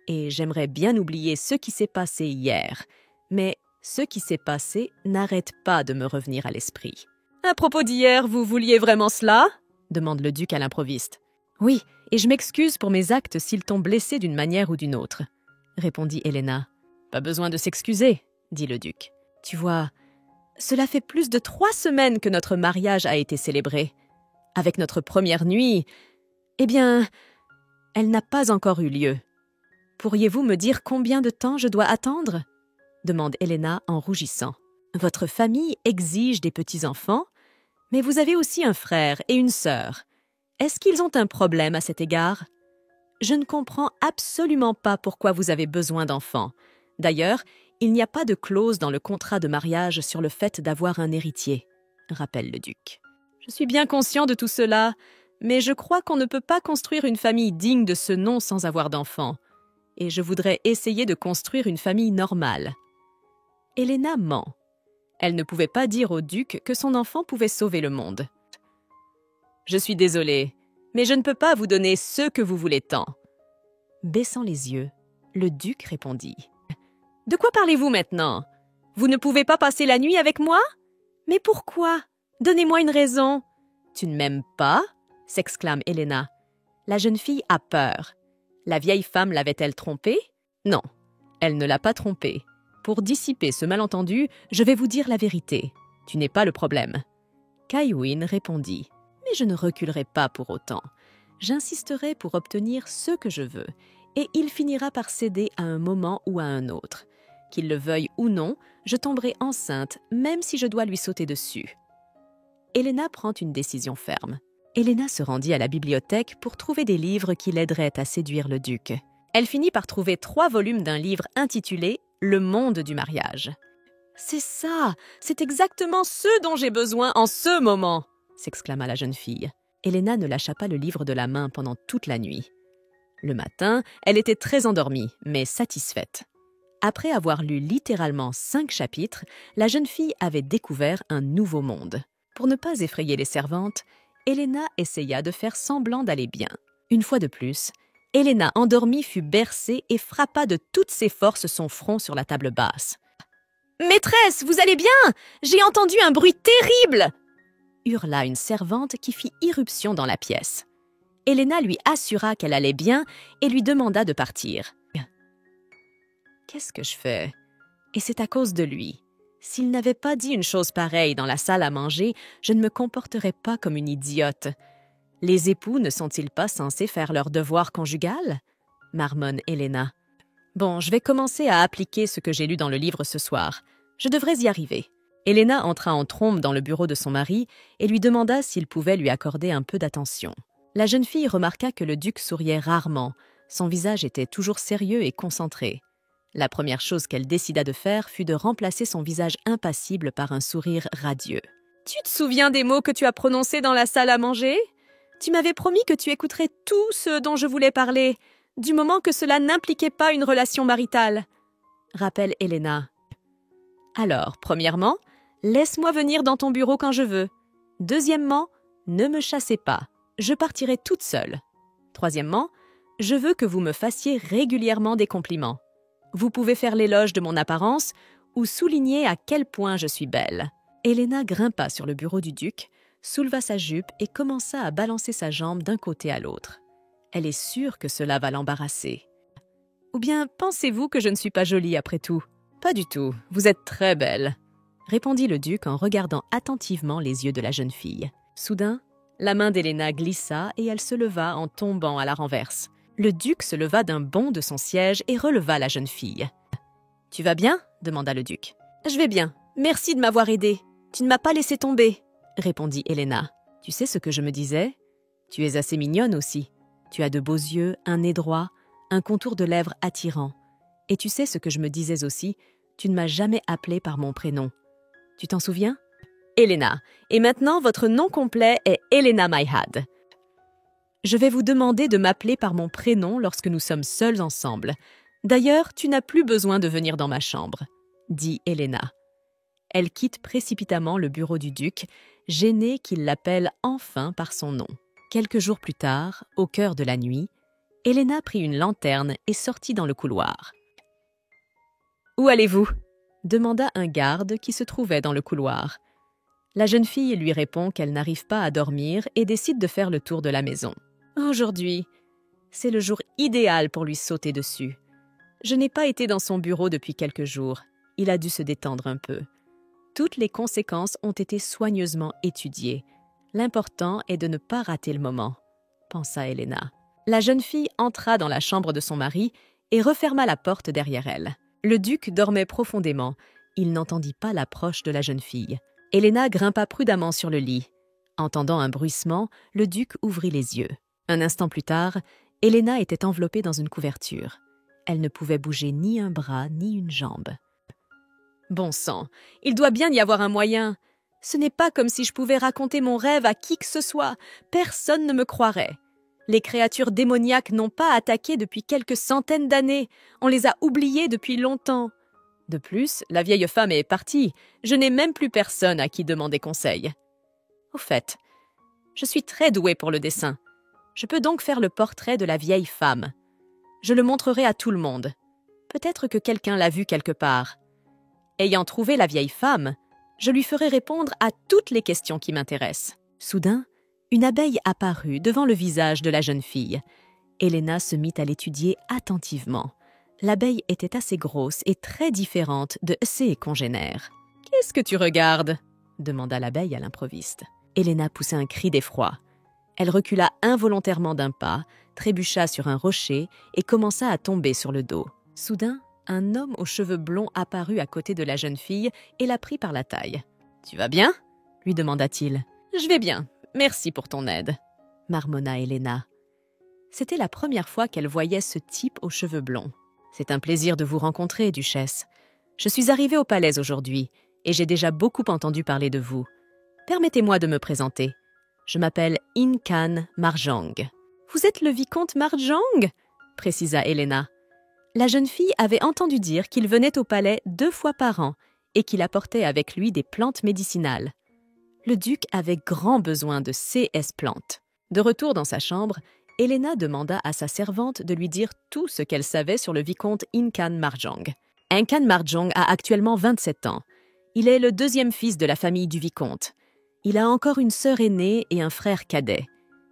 Et j'aimerais bien oublier ce qui s'est passé hier, mais ce qui s'est passé n'arrête pas de me revenir à l'esprit. « À propos d'hier, vous vouliez vraiment cela ?» demande le duc à l'improviste. « Oui, et je m'excuse pour mes actes s'ils t'ont blessé d'une manière ou d'une autre, » répondit Elena. « Pas besoin de s'excuser, » dit le duc. « Tu vois, cela fait plus de 3 semaines que notre mariage a été célébré. Avec notre première nuit, eh bien, elle n'a pas encore eu lieu. Pourriez-vous me dire combien de temps je dois attendre ?» demande Elena en rougissant. « Votre famille exige des petits-enfants, mais vous avez aussi un frère et une sœur. Est-ce qu'ils ont un problème à cet égard ? Je ne comprends absolument pas pourquoi vous avez besoin d'enfants. D'ailleurs, il n'y a pas de clause dans le contrat de mariage sur le fait d'avoir un héritier, » rappelle le duc. « Je suis bien conscient de tout cela, mais je crois qu'on ne peut pas construire une famille digne de ce nom sans avoir d'enfants. Et je voudrais essayer de construire une famille normale. » Elena ment. Elle ne pouvait pas dire au duc que son enfant pouvait sauver le monde. « Je suis désolée, mais je ne peux pas vous donner ce que vous voulez tant. » Baissant les yeux, le duc répondit. « De quoi parlez-vous maintenant ? Vous ne pouvez pas passer la nuit avec moi ? Mais pourquoi ? Donnez-moi une raison. »« Tu ne m'aimes pas ?» s'exclame Elena. La jeune fille a peur. La vieille femme l'avait-elle trompée ? Non, elle ne l'a pas trompée. Pour dissiper ce malentendu, je vais vous dire la vérité. Tu n'es pas le problème. Kaiwin répondit. Mais je ne reculerai pas pour autant. J'insisterai pour obtenir ce que je veux, et il finira par céder à un moment ou à un autre. Qu'il le veuille ou non, je tomberai enceinte, même si je dois lui sauter dessus. Elena prend une décision ferme. Elena se rendit à la bibliothèque pour trouver des livres qui l'aideraient à séduire le duc. Elle finit par trouver 3 volumes d'un livre intitulé « Le monde du mariage ». « C'est ça, c'est exactement ce dont j'ai besoin en ce moment !» s'exclama la jeune fille. Elena ne lâcha pas le livre de la main pendant toute la nuit. Le matin, elle était très endormie, mais satisfaite. Après avoir lu littéralement 5 chapitres, la jeune fille avait découvert un nouveau monde. Pour ne pas effrayer les servantes, Elena essaya de faire semblant d'aller bien. Une fois de plus, Elena endormie fut bercée et frappa de toutes ses forces son front sur la table basse. « Maîtresse, vous allez bien ? J'ai entendu un bruit terrible !» hurla une servante qui fit irruption dans la pièce. Elena lui assura qu'elle allait bien et lui demanda de partir. « Qu'est-ce que je fais ? Et c'est à cause de lui. S'il n'avait pas dit une chose pareille dans la salle à manger, je ne me comporterais pas comme une idiote. Les époux ne sont-ils pas censés faire leur devoir conjugal? Marmonne Helena. Bon, je vais commencer à appliquer ce que j'ai lu dans le livre ce soir. Je devrais y arriver. Helena entra en trombe dans le bureau de son mari et lui demanda s'il pouvait lui accorder un peu d'attention. La jeune fille remarqua que le duc souriait rarement. Son visage était toujours sérieux et concentré. La première chose qu'elle décida de faire fut de remplacer son visage impassible par un sourire radieux. « Tu te souviens des mots que tu as prononcés dans la salle à manger? Tu m'avais promis que tu écouterais tout ce dont je voulais parler, du moment que cela n'impliquait pas une relation maritale. » Rappelle Helena. « Alors, premièrement, laisse-moi venir dans ton bureau quand je veux. Deuxièmement, ne me chassez pas. Je partirai toute seule. Troisièmement, je veux que vous me fassiez régulièrement des compliments. Vous pouvez faire l'éloge de mon apparence ou souligner à quel point je suis belle. » Helena grimpa sur le bureau du duc, souleva sa jupe et commença à balancer sa jambe d'un côté à l'autre. Elle est sûre que cela va l'embarrasser. Ou bien pensez-vous que je ne suis pas jolie après tout? Pas du tout, vous êtes très belle, répondit le duc en regardant attentivement les yeux de la jeune fille. Soudain, la main d'Helena glissa et elle se leva en tombant à la renverse. Le duc se leva d'un bond de son siège et releva la jeune fille. « Tu vas bien ?» demanda le duc. « Je vais bien. Merci de m'avoir aidée. Tu ne m'as pas laissé tomber, » répondit Helena. « Tu sais ce que je me disais? Tu es assez mignonne aussi. Tu as de beaux yeux, un nez droit, un contour de lèvres attirant. Et tu sais ce que je me disais aussi? Tu ne m'as jamais appelée par mon prénom. Tu t'en souviens? Helena. Et maintenant, votre nom complet est Helena Myhad. Je vais vous demander de m'appeler par mon prénom lorsque nous sommes seuls ensemble. D'ailleurs, tu n'as plus besoin de venir dans ma chambre, » dit Helena. Elle quitte précipitamment le bureau du duc, gênée qu'il l'appelle enfin par son nom. Quelques jours plus tard, au cœur de la nuit, Helena prit une lanterne et sortit dans le couloir. « Où allez-vous » demanda un garde qui se trouvait dans le couloir. La jeune fille lui répond qu'elle n'arrive pas à dormir et décide de faire le tour de la maison. Aujourd'hui, c'est le jour idéal pour lui sauter dessus. Je n'ai pas été dans son bureau depuis quelques jours. Il a dû se détendre un peu. Toutes les conséquences ont été soigneusement étudiées. L'important est de ne pas rater le moment, pensa Helena. La jeune fille entra dans la chambre de son mari et referma la porte derrière elle. Le duc dormait profondément. Il n'entendit pas l'approche de la jeune fille. Helena grimpa prudemment sur le lit. Entendant un bruissement, le duc ouvrit les yeux. Un instant plus tard, Helena était enveloppée dans une couverture. Elle ne pouvait bouger ni un bras ni une jambe. Bon sang, il doit bien y avoir un moyen. Ce n'est pas comme si je pouvais raconter mon rêve à qui que ce soit. Personne ne me croirait. Les créatures démoniaques n'ont pas attaqué depuis quelques centaines d'années. On les a oubliées depuis longtemps. De plus, la vieille femme est partie. Je n'ai même plus personne à qui demander conseil. Au fait, je suis très douée pour le dessin. Je peux donc faire le portrait de la vieille femme. Je le montrerai à tout le monde. Peut-être que quelqu'un l'a vu quelque part. Ayant trouvé la vieille femme, je lui ferai répondre à toutes les questions qui m'intéressent. » Soudain, une abeille apparut devant le visage de la jeune fille. Helena se mit à l'étudier attentivement. L'abeille était assez grosse et très différente de ses congénères. « Qu'est-ce que tu regardes ?» demanda l'abeille à l'improviste. Helena poussa un cri d'effroi. Elle recula involontairement d'un pas, trébucha sur un rocher et commença à tomber sur le dos. Soudain, un homme aux cheveux blonds apparut à côté de la jeune fille et la prit par la taille. « Tu vas bien ?» lui demanda-t-il. « Je vais bien, merci pour ton aide, » marmonna Helena. C'était la première fois qu'elle voyait ce type aux cheveux blonds. « C'est un plaisir de vous rencontrer, duchesse. Je suis arrivée au palais aujourd'hui et j'ai déjà beaucoup entendu parler de vous. Permettez-moi de me présenter. Je m'appelle Incan Marjong. »« Vous êtes le vicomte Marjong ?» précisa Helena. La jeune fille avait entendu dire qu'il venait au palais 2 fois par an et qu'il apportait avec lui des plantes médicinales. Le duc avait grand besoin de ces plantes. De retour dans sa chambre, Helena demanda à sa servante de lui dire tout ce qu'elle savait sur le vicomte Incan Marjong. Incan Marjong a actuellement 27 ans. Il est le 2e fils de la famille du vicomte. Il a encore une sœur aînée et un frère cadet.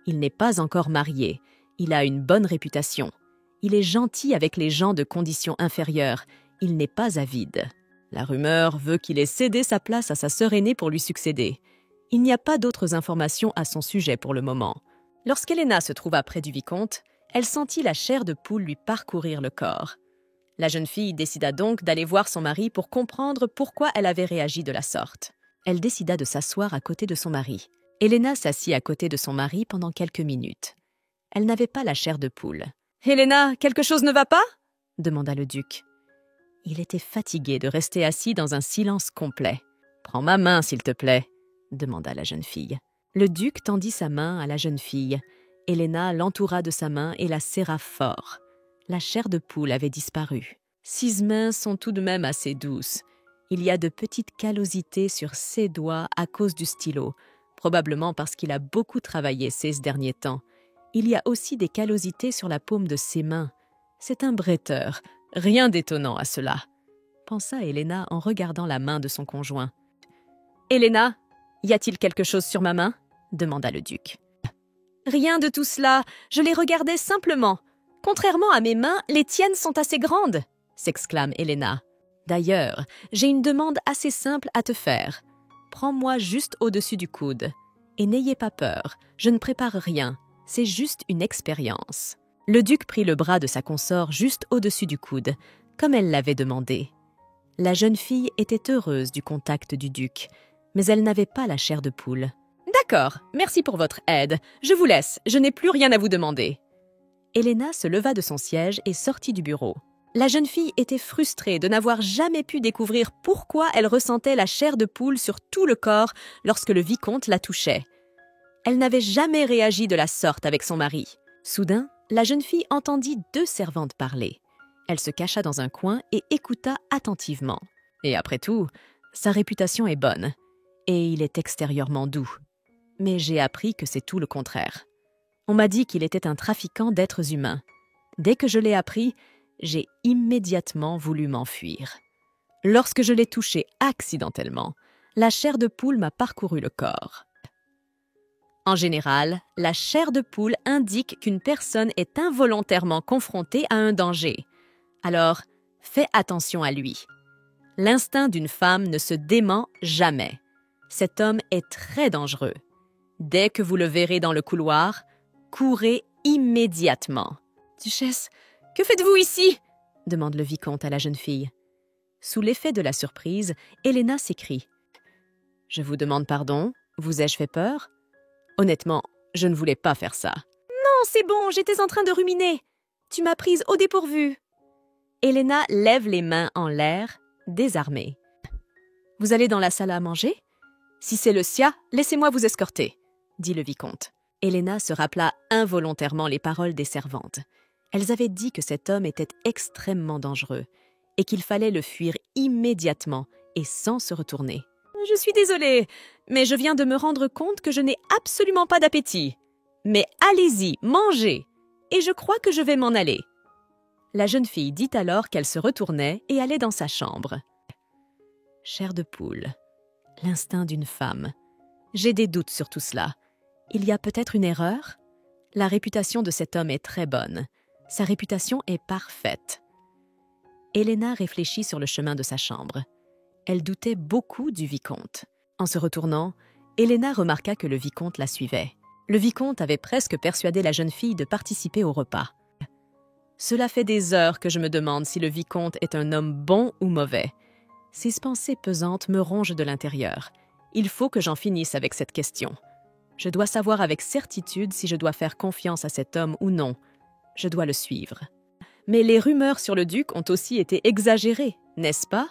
Il n'est pas encore marié. Il a une bonne réputation. Il est gentil avec les gens de condition inférieure. Il n'est pas avide. La rumeur veut qu'il ait cédé sa place à sa sœur aînée pour lui succéder. Il n'y a pas d'autres informations à son sujet pour le moment. Lorsqu'Helena se trouva près du vicomte, elle sentit la chair de poule lui parcourir le corps. La jeune fille décida donc d'aller voir son mari pour comprendre pourquoi elle avait réagi de la sorte. Elle décida de s'asseoir à côté de son mari. Helena s'assit à côté de son mari pendant quelques minutes. Elle n'avait pas la chair de poule. « Helena, quelque chose ne va pas ?» demanda le duc. Il était fatigué de rester assis dans un silence complet. « Prends ma main, s'il te plaît » demanda la jeune fille. Le duc tendit sa main à la jeune fille. Helena l'entoura de sa main et la serra fort. La chair de poule avait disparu. Ses mains sont tout de même assez douces. Il y a de petites callosités sur ses doigts à cause du stylo, probablement parce qu'il a beaucoup travaillé ces derniers temps. Il y a aussi des callosités sur la paume de ses mains. C'est un bretteur, rien d'étonnant à cela, pensa Helena en regardant la main de son conjoint. « Helena, y a-t-il quelque chose sur ma main ?» demanda le duc. « Rien de tout cela, je les regardais simplement. Contrairement à mes mains, les tiennes sont assez grandes !» s'exclame Helena. « D'ailleurs, j'ai une demande assez simple à te faire. Prends-moi juste au-dessus du coude. Et n'ayez pas peur, je ne prépare rien, c'est juste une expérience. » Le duc prit le bras de sa consort juste au-dessus du coude, comme elle l'avait demandé. La jeune fille était heureuse du contact du duc, mais elle n'avait pas la chair de poule. « D'accord, merci pour votre aide. Je vous laisse, je n'ai plus rien à vous demander. » Helena se leva de son siège et sortit du bureau. La jeune fille était frustrée de n'avoir jamais pu découvrir pourquoi elle ressentait la chair de poule sur tout le corps lorsque le vicomte la touchait. Elle n'avait jamais réagi de la sorte avec son mari. Soudain, la jeune fille entendit 2 servantes parler. Elle se cacha dans un coin et écouta attentivement. Et après tout, sa réputation est bonne. Et il est extérieurement doux. Mais j'ai appris que c'est tout le contraire. On m'a dit qu'il était un trafiquant d'êtres humains. Dès que je l'ai appris, j'ai immédiatement voulu m'enfuir. Lorsque je l'ai touché accidentellement, la chair de poule m'a parcouru le corps. En général, la chair de poule indique qu'une personne est involontairement confrontée à un danger. Alors, fais attention à lui. L'instinct d'une femme ne se dément jamais. Cet homme est très dangereux. Dès que vous le verrez dans le couloir, courez immédiatement. « Duchesse, que faites-vous ici ?» demande le vicomte à la jeune fille. Sous l'effet de la surprise, Helena s'écrie. « Je vous demande pardon, vous ai-je fait peur ? Honnêtement, je ne voulais pas faire ça. »« Non, c'est bon, j'étais en train de ruminer. Tu m'as prise au dépourvu. » Helena lève les mains en l'air, désarmée. « Vous allez dans la salle à manger ? Si c'est le sien, laissez-moi vous escorter, » dit le vicomte. Helena se rappela involontairement les paroles des servantes. Elles avaient dit que cet homme était extrêmement dangereux et qu'il fallait le fuir immédiatement et sans se retourner. « Je suis désolée, mais je viens de me rendre compte que je n'ai absolument pas d'appétit. Mais allez-y, mangez, et je crois que je vais m'en aller. » La jeune fille dit alors qu'elle se retournait et allait dans sa chambre. Chair de poule, l'instinct d'une femme. J'ai des doutes sur tout cela. Il y a peut-être une erreur ? La réputation de cet homme est très bonne. Sa réputation est parfaite. Helena réfléchit sur le chemin de sa chambre. Elle doutait beaucoup du vicomte. En se retournant, Helena remarqua que le vicomte la suivait. Le vicomte avait presque persuadé la jeune fille de participer au repas. Cela fait des heures que je me demande si le vicomte est un homme bon ou mauvais. Ces pensées pesantes me rongent de l'intérieur. Il faut que j'en finisse avec cette question. Je dois savoir avec certitude si je dois faire confiance à cet homme ou non. Je dois le suivre. Mais les rumeurs sur le duc ont aussi été exagérées, n'est-ce pas ?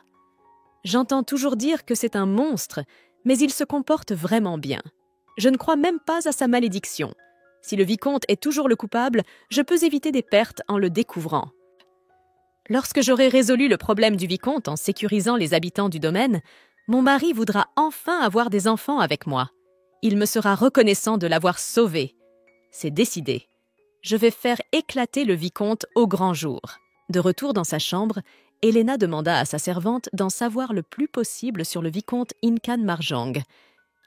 J'entends toujours dire que c'est un monstre, mais il se comporte vraiment bien. Je ne crois même pas à sa malédiction. Si le vicomte est toujours le coupable, je peux éviter des pertes en le découvrant. Lorsque j'aurai résolu le problème du vicomte en sécurisant les habitants du domaine, mon mari voudra enfin avoir des enfants avec moi. Il me sera reconnaissant de l'avoir sauvé. C'est décidé. Je vais faire éclater le vicomte au grand jour. » De retour dans sa chambre, Helena demanda à sa servante d'en savoir le plus possible sur le vicomte Incan Marjong.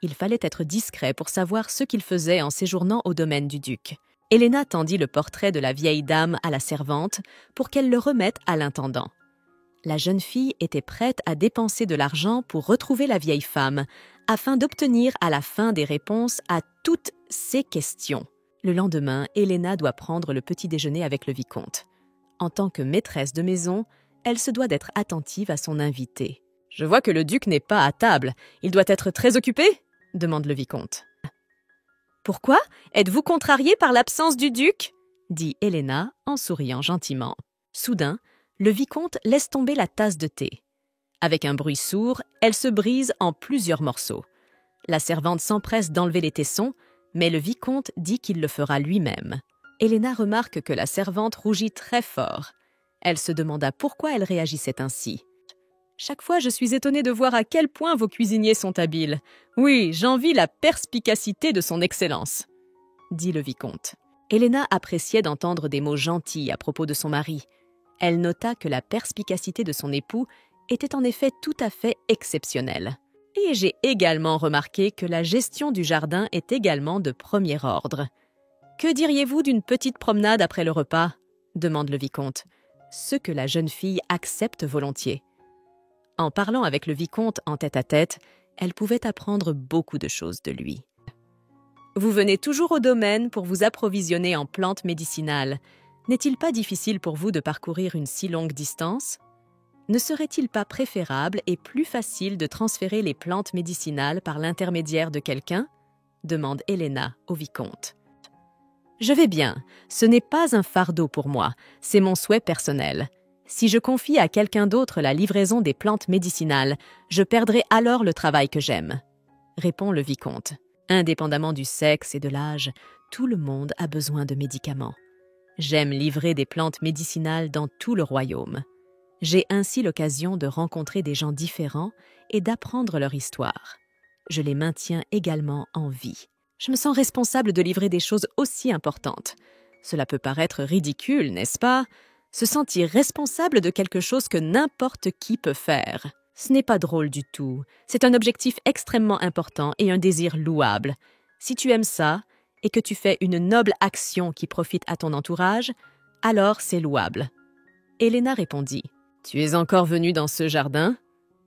Il fallait être discret pour savoir ce qu'il faisait en séjournant au domaine du duc. Helena tendit le portrait de la vieille dame à la servante pour qu'elle le remette à l'intendant. La jeune fille était prête à dépenser de l'argent pour retrouver la vieille femme, afin d'obtenir à la fin des réponses à toutes ses questions. Le lendemain, Helena doit prendre le petit déjeuner avec le vicomte. En tant que maîtresse de maison, elle se doit d'être attentive à son invité. « Je vois que le duc n'est pas à table. Il doit être très occupé ?» demande le vicomte. « Pourquoi? Êtes-vous contrariée par l'absence du duc ?» dit Helena en souriant gentiment. Soudain, le vicomte laisse tomber la tasse de thé. Avec un bruit sourd, elle se brise en plusieurs morceaux. La servante s'empresse d'enlever les tessons, mais le vicomte dit qu'il le fera lui-même. Helena remarque que la servante rougit très fort. Elle se demanda pourquoi elle réagissait ainsi. « Chaque fois, je suis étonnée de voir à quel point vos cuisiniers sont habiles. Oui, j'envie la perspicacité de son excellence, » dit le vicomte. Helena appréciait d'entendre des mots gentils à propos de son mari. Elle nota que la perspicacité de son époux était en effet tout à fait exceptionnelle. Et j'ai également remarqué que la gestion du jardin est également de premier ordre. « Que diriez-vous d'une petite promenade après le repas ?» demande le vicomte, ce que la jeune fille accepte volontiers. En parlant avec le vicomte en tête-à-tête, elle pouvait apprendre beaucoup de choses de lui. « Vous venez toujours au domaine pour vous approvisionner en plantes médicinales. N'est-il pas difficile pour vous de parcourir une si longue distance ? Ne serait-il pas préférable et plus facile de transférer les plantes médicinales par l'intermédiaire de quelqu'un ?» demande Helena au vicomte. « Je vais bien. Ce n'est pas un fardeau pour moi. C'est mon souhait personnel. Si je confie à quelqu'un d'autre la livraison des plantes médicinales, je perdrai alors le travail que j'aime, » répond le vicomte. Indépendamment du sexe et de l'âge, tout le monde a besoin de médicaments. J'aime livrer des plantes médicinales dans tout le royaume. J'ai ainsi l'occasion de rencontrer des gens différents et d'apprendre leur histoire. Je les maintiens également en vie. Je me sens responsable de livrer des choses aussi importantes. Cela peut paraître ridicule, n'est-ce pas? Se sentir responsable de quelque chose que n'importe qui peut faire. Ce n'est pas drôle du tout. C'est un objectif extrêmement important et un désir louable. Si tu aimes ça et que tu fais une noble action qui profite à ton entourage, alors c'est louable. » Helena répondit. « Tu es encore venue dans ce jardin ?»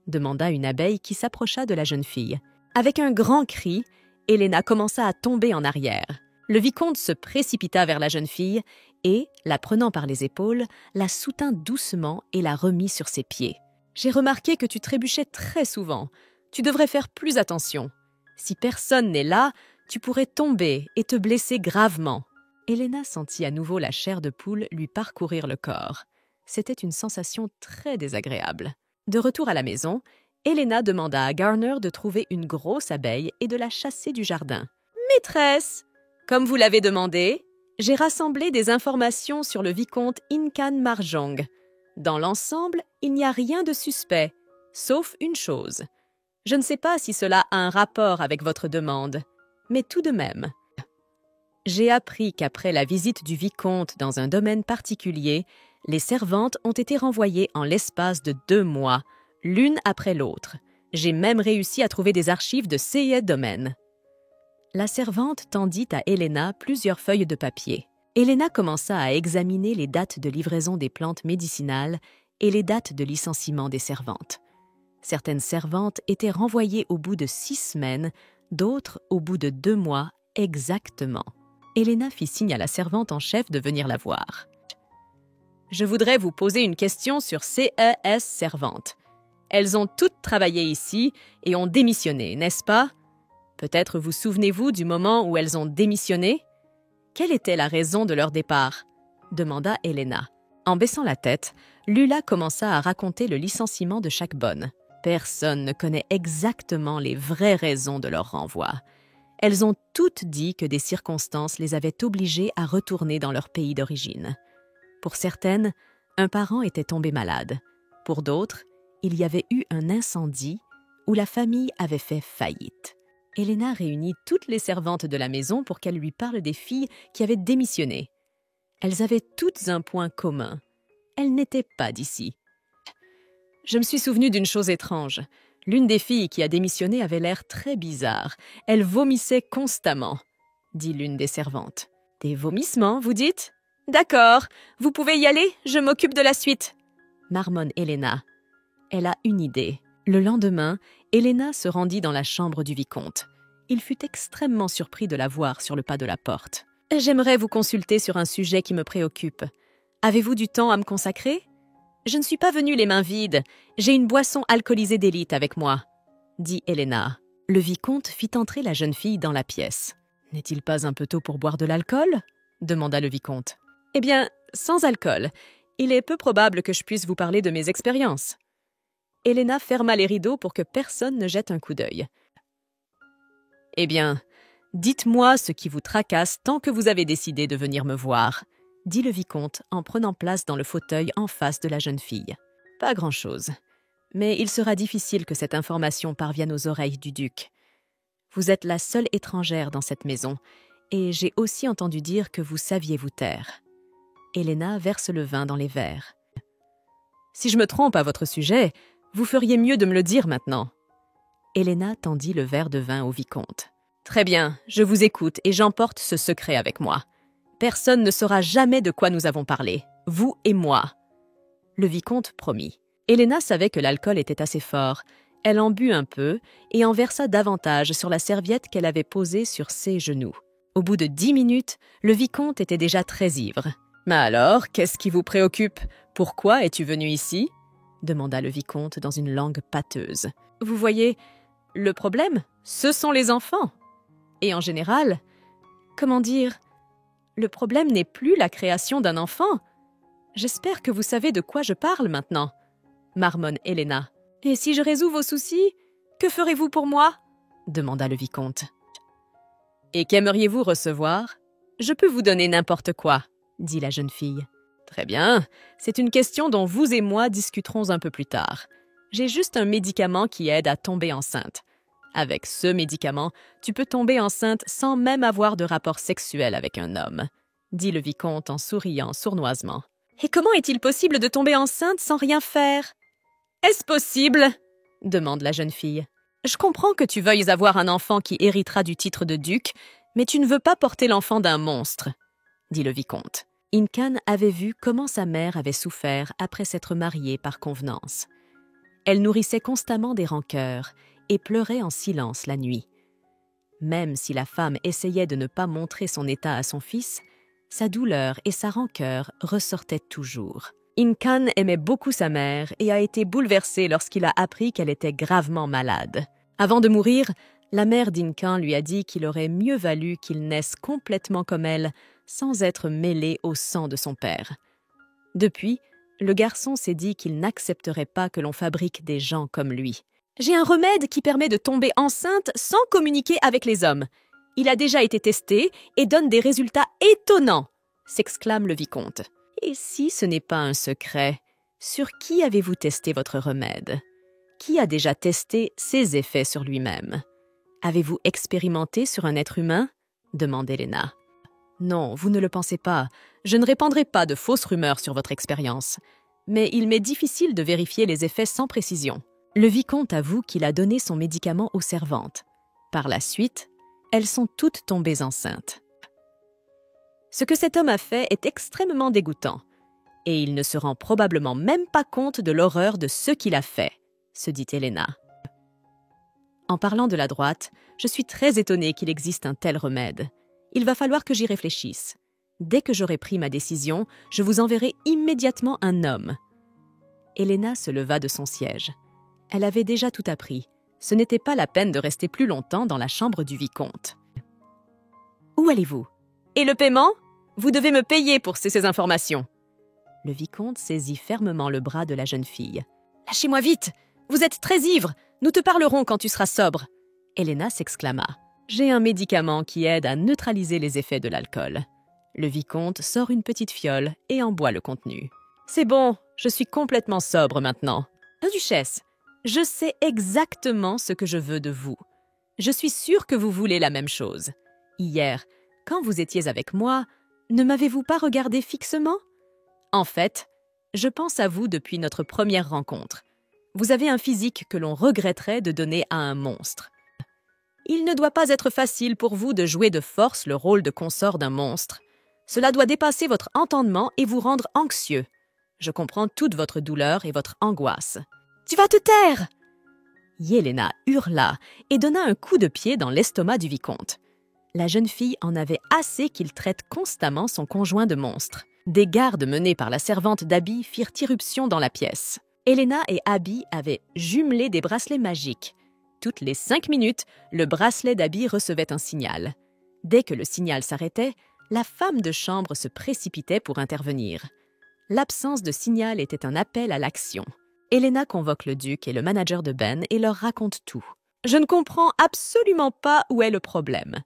demanda une abeille qui s'approcha de la jeune fille. Avec un grand cri, Helena commença à tomber en arrière. Le vicomte se précipita vers la jeune fille et, la prenant par les épaules, la soutint doucement et la remit sur ses pieds. « J'ai remarqué que tu trébuchais très souvent. Tu devrais faire plus attention. Si personne n'est là, tu pourrais tomber et te blesser gravement. » Helena sentit à nouveau la chair de poule lui parcourir le corps. C'était une sensation très désagréable. De retour à la maison, Helena demanda à Garner de trouver une grosse abeille et de la chasser du jardin. « Maîtresse, comme vous l'avez demandé, j'ai rassemblé des informations sur le vicomte Incan Marjong. Dans l'ensemble, il n'y a rien de suspect, sauf une chose. Je ne sais pas si cela a un rapport avec votre demande, mais tout de même. J'ai appris qu'après la visite du vicomte dans un domaine particulier, les servantes ont été renvoyées en l'espace de 2 mois, l'une après l'autre. J'ai même réussi à trouver des archives de ces domaines. » La servante tendit à Helena plusieurs feuilles de papier. Helena commença à examiner les dates de livraison des plantes médicinales et les dates de licenciement des servantes. Certaines servantes étaient renvoyées au bout de 6 semaines, d'autres au bout de 2 mois exactement. Helena fit signe à la servante en chef de venir la voir. « Je voudrais vous poser une question sur CES servantes. Elles ont toutes travaillé ici et ont démissionné, n'est-ce pas? Peut-être vous souvenez-vous du moment où elles ont démissionné? Quelle était la raison de leur départ? » demanda Helena. En baissant la tête, Lula commença à raconter le licenciement de chaque bonne. Personne ne connaît exactement les vraies raisons de leur renvoi. Elles ont toutes dit que des circonstances les avaient obligées à retourner dans leur pays d'origine. Pour certaines, un parent était tombé malade. Pour d'autres, il y avait eu un incendie où la famille avait fait faillite. Helena réunit toutes les servantes de la maison pour qu'elles lui parlent des filles qui avaient démissionné. Elles avaient toutes un point commun. Elles n'étaient pas d'ici. « Je me suis souvenue d'une chose étrange. L'une des filles qui a démissionné avait l'air très bizarre. Elle vomissait constamment, » dit l'une des servantes. « Des vomissements, vous dites? D'accord, vous pouvez y aller, je m'occupe de la suite. » marmonne Helena. Elle a une idée. Le lendemain, Helena se rendit dans la chambre du vicomte. Il fut extrêmement surpris de la voir sur le pas de la porte. « J'aimerais vous consulter sur un sujet qui me préoccupe. Avez-vous du temps à me consacrer ? Je ne suis pas venue les mains vides. J'ai une boisson alcoolisée d'élite avec moi, » dit Helena. Le vicomte fit entrer la jeune fille dans la pièce. « N'est-il pas un peu tôt pour boire de l'alcool ?» demanda le vicomte. « Eh bien, sans alcool, il est peu probable que je puisse vous parler de mes expériences. » Helena ferma les rideaux pour que personne ne jette un coup d'œil. « Eh bien, dites-moi ce qui vous tracasse tant que vous avez décidé de venir me voir, » dit le vicomte en prenant place dans le fauteuil en face de la jeune fille. « Pas grand-chose, mais il sera difficile que cette information parvienne aux oreilles du duc. Vous êtes la seule étrangère dans cette maison, et j'ai aussi entendu dire que vous saviez vous taire. » Helena verse le vin dans les verres. « Si je me trompe à votre sujet, vous feriez mieux de me le dire maintenant. » Helena tendit le verre de vin au vicomte. « Très bien, je vous écoute et j'emporte ce secret avec moi. Personne ne saura jamais de quoi nous avons parlé, vous et moi. » Le vicomte promit. Helena savait que l'alcool était assez fort. Elle en but un peu et en versa davantage sur la serviette qu'elle avait posée sur ses genoux. Au bout de 10 minutes, le vicomte était déjà très ivre. « Mais alors, qu'est-ce qui vous préoccupe ? Pourquoi es-tu venu ici ?» demanda le vicomte dans une langue pâteuse. « Vous voyez, le problème, ce sont les enfants. Et en général, comment dire, le problème n'est plus la création d'un enfant. J'espère que vous savez de quoi je parle maintenant, » marmonne Helena. « Et si je résous vos soucis, que ferez-vous pour moi ?» demanda le vicomte. « Et qu'aimeriez-vous recevoir ? Je peux vous donner n'importe quoi, » dit la jeune fille. « Très bien, c'est une question dont vous et moi discuterons un peu plus tard. J'ai juste un médicament qui aide à tomber enceinte. Avec ce médicament, tu peux tomber enceinte sans même avoir de rapport sexuel avec un homme, » dit le vicomte en souriant sournoisement. « Et comment est-il possible de tomber enceinte sans rien faire ? » « Est-ce possible ?» demande la jeune fille. « Je comprends que tu veuilles avoir un enfant qui héritera du titre de duc, mais tu ne veux pas porter l'enfant d'un monstre, » dit le vicomte. Incan avait vu comment sa mère avait souffert après s'être mariée par convenance. Elle nourrissait constamment des rancœurs et pleurait en silence la nuit. Même si la femme essayait de ne pas montrer son état à son fils, sa douleur et sa rancœur ressortaient toujours. Incan aimait beaucoup sa mère et a été bouleversé lorsqu'il a appris qu'elle était gravement malade. Avant de mourir, la mère d'Incan lui a dit qu'il aurait mieux valu qu'il naisse complètement comme elle, sans être mêlé au sang de son père. Depuis, le garçon s'est dit qu'il n'accepterait pas que l'on fabrique des gens comme lui. « J'ai un remède qui permet de tomber enceinte sans communiquer avec les hommes. Il a déjà été testé et donne des résultats étonnants !» s'exclame le vicomte. « Et si ce n'est pas un secret, sur qui avez-vous testé votre remède ? Qui a déjà testé ses effets sur lui-même ? Avez-vous expérimenté sur un être humain ? » demande Helena. « Non, vous ne le pensez pas. Je ne répandrai pas de fausses rumeurs sur votre expérience. Mais il m'est difficile de vérifier les effets sans précision. » Le vicomte avoue qu'il a donné son médicament aux servantes. Par la suite, elles sont toutes tombées enceintes. Ce que cet homme a fait est extrêmement dégoûtant, et il ne se rend probablement même pas compte de l'horreur de ce qu'il a fait, se dit Helena. En parlant de la droite, je suis très étonnée qu'il existe un tel remède. Il va falloir que j'y réfléchisse. Dès que j'aurai pris ma décision, je vous enverrai immédiatement un homme. Helena se leva de son siège. Elle avait déjà tout appris. Ce n'était pas la peine de rester plus longtemps dans la chambre du vicomte. « Où allez-vous ? Et le paiement ? Vous devez me payer pour ces informations. » Le vicomte saisit fermement le bras de la jeune fille. « Lâchez-moi vite ! Vous êtes très ivre. Nous te parlerons quand tu seras sobre. » Helena s'exclama. « J'ai un médicament qui aide à neutraliser les effets de l'alcool. » Le vicomte sort une petite fiole et en boit le contenu. « C'est bon, je suis complètement sobre maintenant. La duchesse, je sais exactement ce que je veux de vous. Je suis sûre que vous voulez la même chose. Hier, quand vous étiez avec moi, ne m'avez-vous pas regardé fixement ? En fait, je pense à vous depuis notre première rencontre. Vous avez un physique que l'on regretterait de donner à un monstre. Il ne doit pas être facile pour vous de jouer de force le rôle de consort d'un monstre. Cela doit dépasser votre entendement et vous rendre anxieux. Je comprends toute votre douleur et votre angoisse. Tu vas te taire! Yelena hurla et donna un coup de pied dans l'estomac du vicomte. La jeune fille en avait assez qu'il traite constamment son conjoint de monstre. Des gardes menés par la servante d'Abby firent irruption dans la pièce. Elena et Abby avaient jumelé des bracelets magiques. Toutes les 5 minutes, le bracelet d'Abby recevait un signal. Dès que le signal s'arrêtait, la femme de chambre se précipitait pour intervenir. L'absence de signal était un appel à l'action. Elena convoque le duc et le manager de Ben et leur raconte tout. « Je ne comprends absolument pas où est le problème.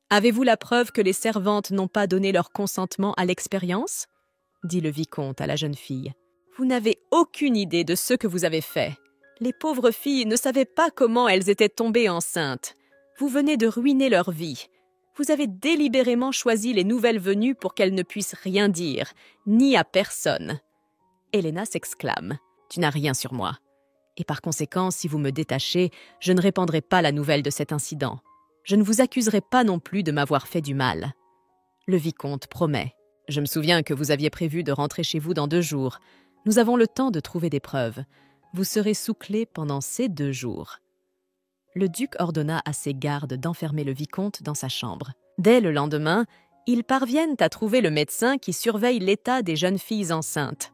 Avez-vous la preuve que les servantes n'ont pas donné leur consentement à l'expérience ?» dit le vicomte à la jeune fille. « Vous n'avez aucune idée de ce que vous avez fait. Les pauvres filles ne savaient pas comment elles étaient tombées enceintes. Vous venez de ruiner leur vie. Vous avez délibérément choisi les nouvelles venues pour qu'elles ne puissent rien dire, ni à personne. » Elena s'exclame. « Tu n'as rien sur moi. Et par conséquent, si vous me détachez, je ne répandrai pas la nouvelle de cet incident. Je ne vous accuserai pas non plus de m'avoir fait du mal. » Le vicomte promet. « Je me souviens que vous aviez prévu de rentrer chez vous dans 2 jours. Nous avons le temps de trouver des preuves. Vous serez sous clé pendant ces 2 jours. » Le duc ordonna à ses gardes d'enfermer le vicomte dans sa chambre. Dès le lendemain, ils parviennent à trouver le médecin qui surveille l'état des jeunes filles enceintes.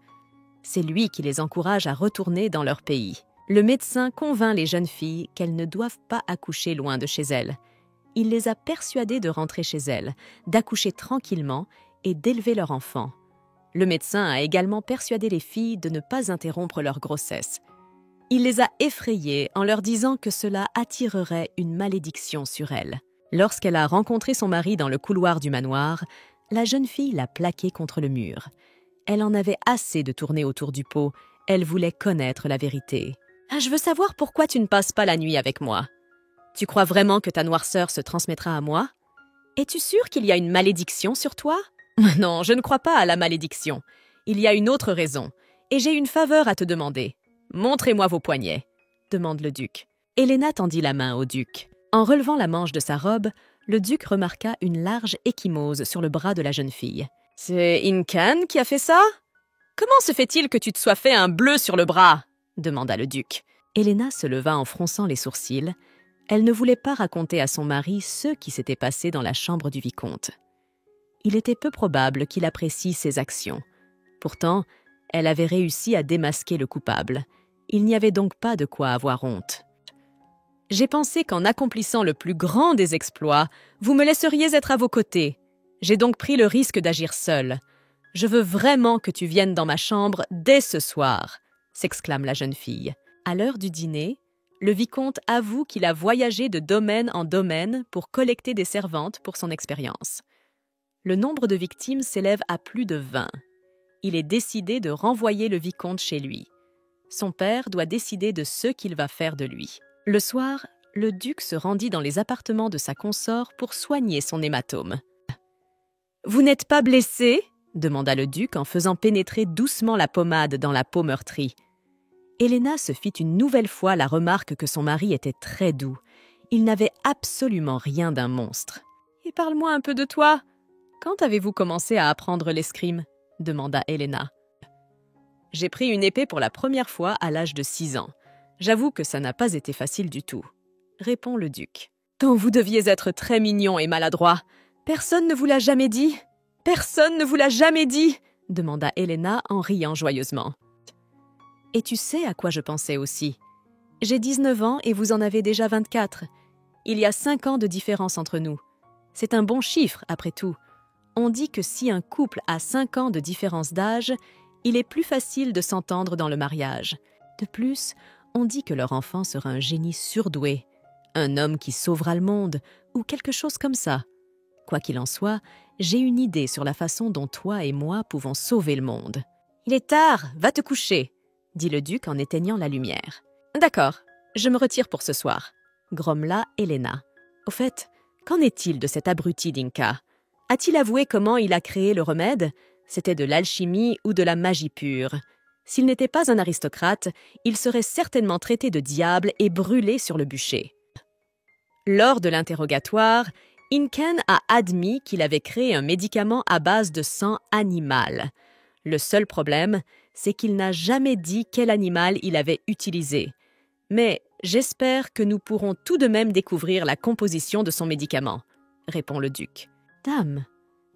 C'est lui qui les encourage à retourner dans leur pays. Le médecin convainc les jeunes filles qu'elles ne doivent pas accoucher loin de chez elles. Il les a persuadées de rentrer chez elles, d'accoucher tranquillement et d'élever leur enfant. Le médecin a également persuadé les filles de ne pas interrompre leur grossesse. Il les a effrayées en leur disant que cela attirerait une malédiction sur elles. Lorsqu'elle a rencontré son mari dans le couloir du manoir, la jeune fille l'a plaqué contre le mur. Elle en avait assez de tourner autour du pot. Elle voulait connaître la vérité. « Je veux savoir pourquoi tu ne passes pas la nuit avec moi. Tu crois vraiment que ta noirceur se transmettra à moi? Es-tu sûre qu'il y a une malédiction sur toi? » « Non, je ne crois pas à la malédiction. Il y a une autre raison. Et j'ai une faveur à te demander. Montrez-moi vos poignets, » demande le duc. Elena tendit la main au duc. En relevant la manche de sa robe, le duc remarqua une large échymose sur le bras de la jeune fille. « C'est Incan qui a fait ça? Comment se fait-il que tu te sois fait un bleu sur le bras ?» demanda le duc. Elena se leva en fronçant les sourcils. Elle ne voulait pas raconter à son mari ce qui s'était passé dans la chambre du vicomte. Il était peu probable qu'il apprécie ses actions. Pourtant, elle avait réussi à démasquer le coupable. Il n'y avait donc pas de quoi avoir honte. « J'ai pensé qu'en accomplissant le plus grand des exploits, vous me laisseriez être à vos côtés. J'ai donc pris le risque d'agir seule. Je veux vraiment que tu viennes dans ma chambre dès ce soir, » s'exclame la jeune fille. À l'heure du dîner, le vicomte avoue qu'il a voyagé de domaine en domaine pour collecter des servantes pour son expérience. Le nombre de victimes s'élève à plus de 20. Il est décidé de renvoyer le vicomte chez lui. Son père doit décider de ce qu'il va faire de lui. Le soir, le duc se rendit dans les appartements de sa consort pour soigner son hématome. « Vous n'êtes pas blessé ?» demanda le duc en faisant pénétrer doucement la pommade dans la peau meurtrie. Elena se fit une nouvelle fois la remarque que son mari était très doux. Il n'avait absolument rien d'un monstre. « Et parle-moi un peu de toi. Quand avez-vous commencé à apprendre l'escrime ?» demanda Elena. « J'ai pris une épée pour la première fois à l'âge de 6 ans. J'avoue que ça n'a pas été facile du tout, » répond le duc. « Donc vous deviez être très mignon et maladroit. Personne ne vous l'a jamais dit? Personne ne vous l'a jamais dit ?» demanda Elena en riant joyeusement. « Et tu sais à quoi je pensais aussi. J'ai 19 ans et vous en avez déjà 24. Il y a 5 ans de différence entre nous. C'est un bon chiffre, après tout. On dit que si un couple a 5 ans de différence d'âge, il est plus facile de s'entendre dans le mariage. De plus, on dit que leur enfant sera un génie surdoué, un homme qui sauvera le monde, ou quelque chose comme ça. Quoi qu'il en soit, j'ai une idée sur la façon dont toi et moi pouvons sauver le monde. « Il est tard, va te coucher !» dit le duc en éteignant la lumière. « D'accord, je me retire pour ce soir » grommela Elena. « Au fait, qu'en est-il de cet abruti d'Inca? A-t-il avoué comment il a créé le remède? C'était de l'alchimie ou de la magie pure. S'il n'était pas un aristocrate, il serait certainement traité de diable et brûlé sur le bûcher. » Lors de l'interrogatoire, Incan a admis qu'il avait créé un médicament à base de sang animal. Le seul problème, c'est qu'il n'a jamais dit quel animal il avait utilisé. Mais j'espère que nous pourrons tout de même découvrir la composition de son médicament, répond le duc. Dame,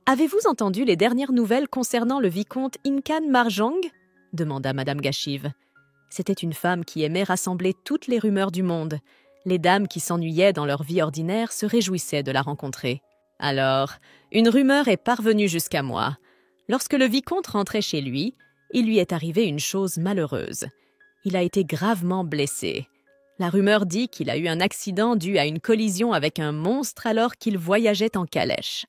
avez-vous entendu les dernières nouvelles concernant le vicomte Incan Marjong demanda Madame Gâchive. C'était une femme qui aimait rassembler toutes les rumeurs du monde. Les dames qui s'ennuyaient dans leur vie ordinaire se réjouissaient de la rencontrer. Alors, une rumeur est parvenue jusqu'à moi. Lorsque le vicomte rentrait chez lui, il lui est arrivé une chose malheureuse. Il a été gravement blessé. La rumeur dit qu'il a eu un accident dû à une collision avec un monstre alors qu'il voyageait en calèche.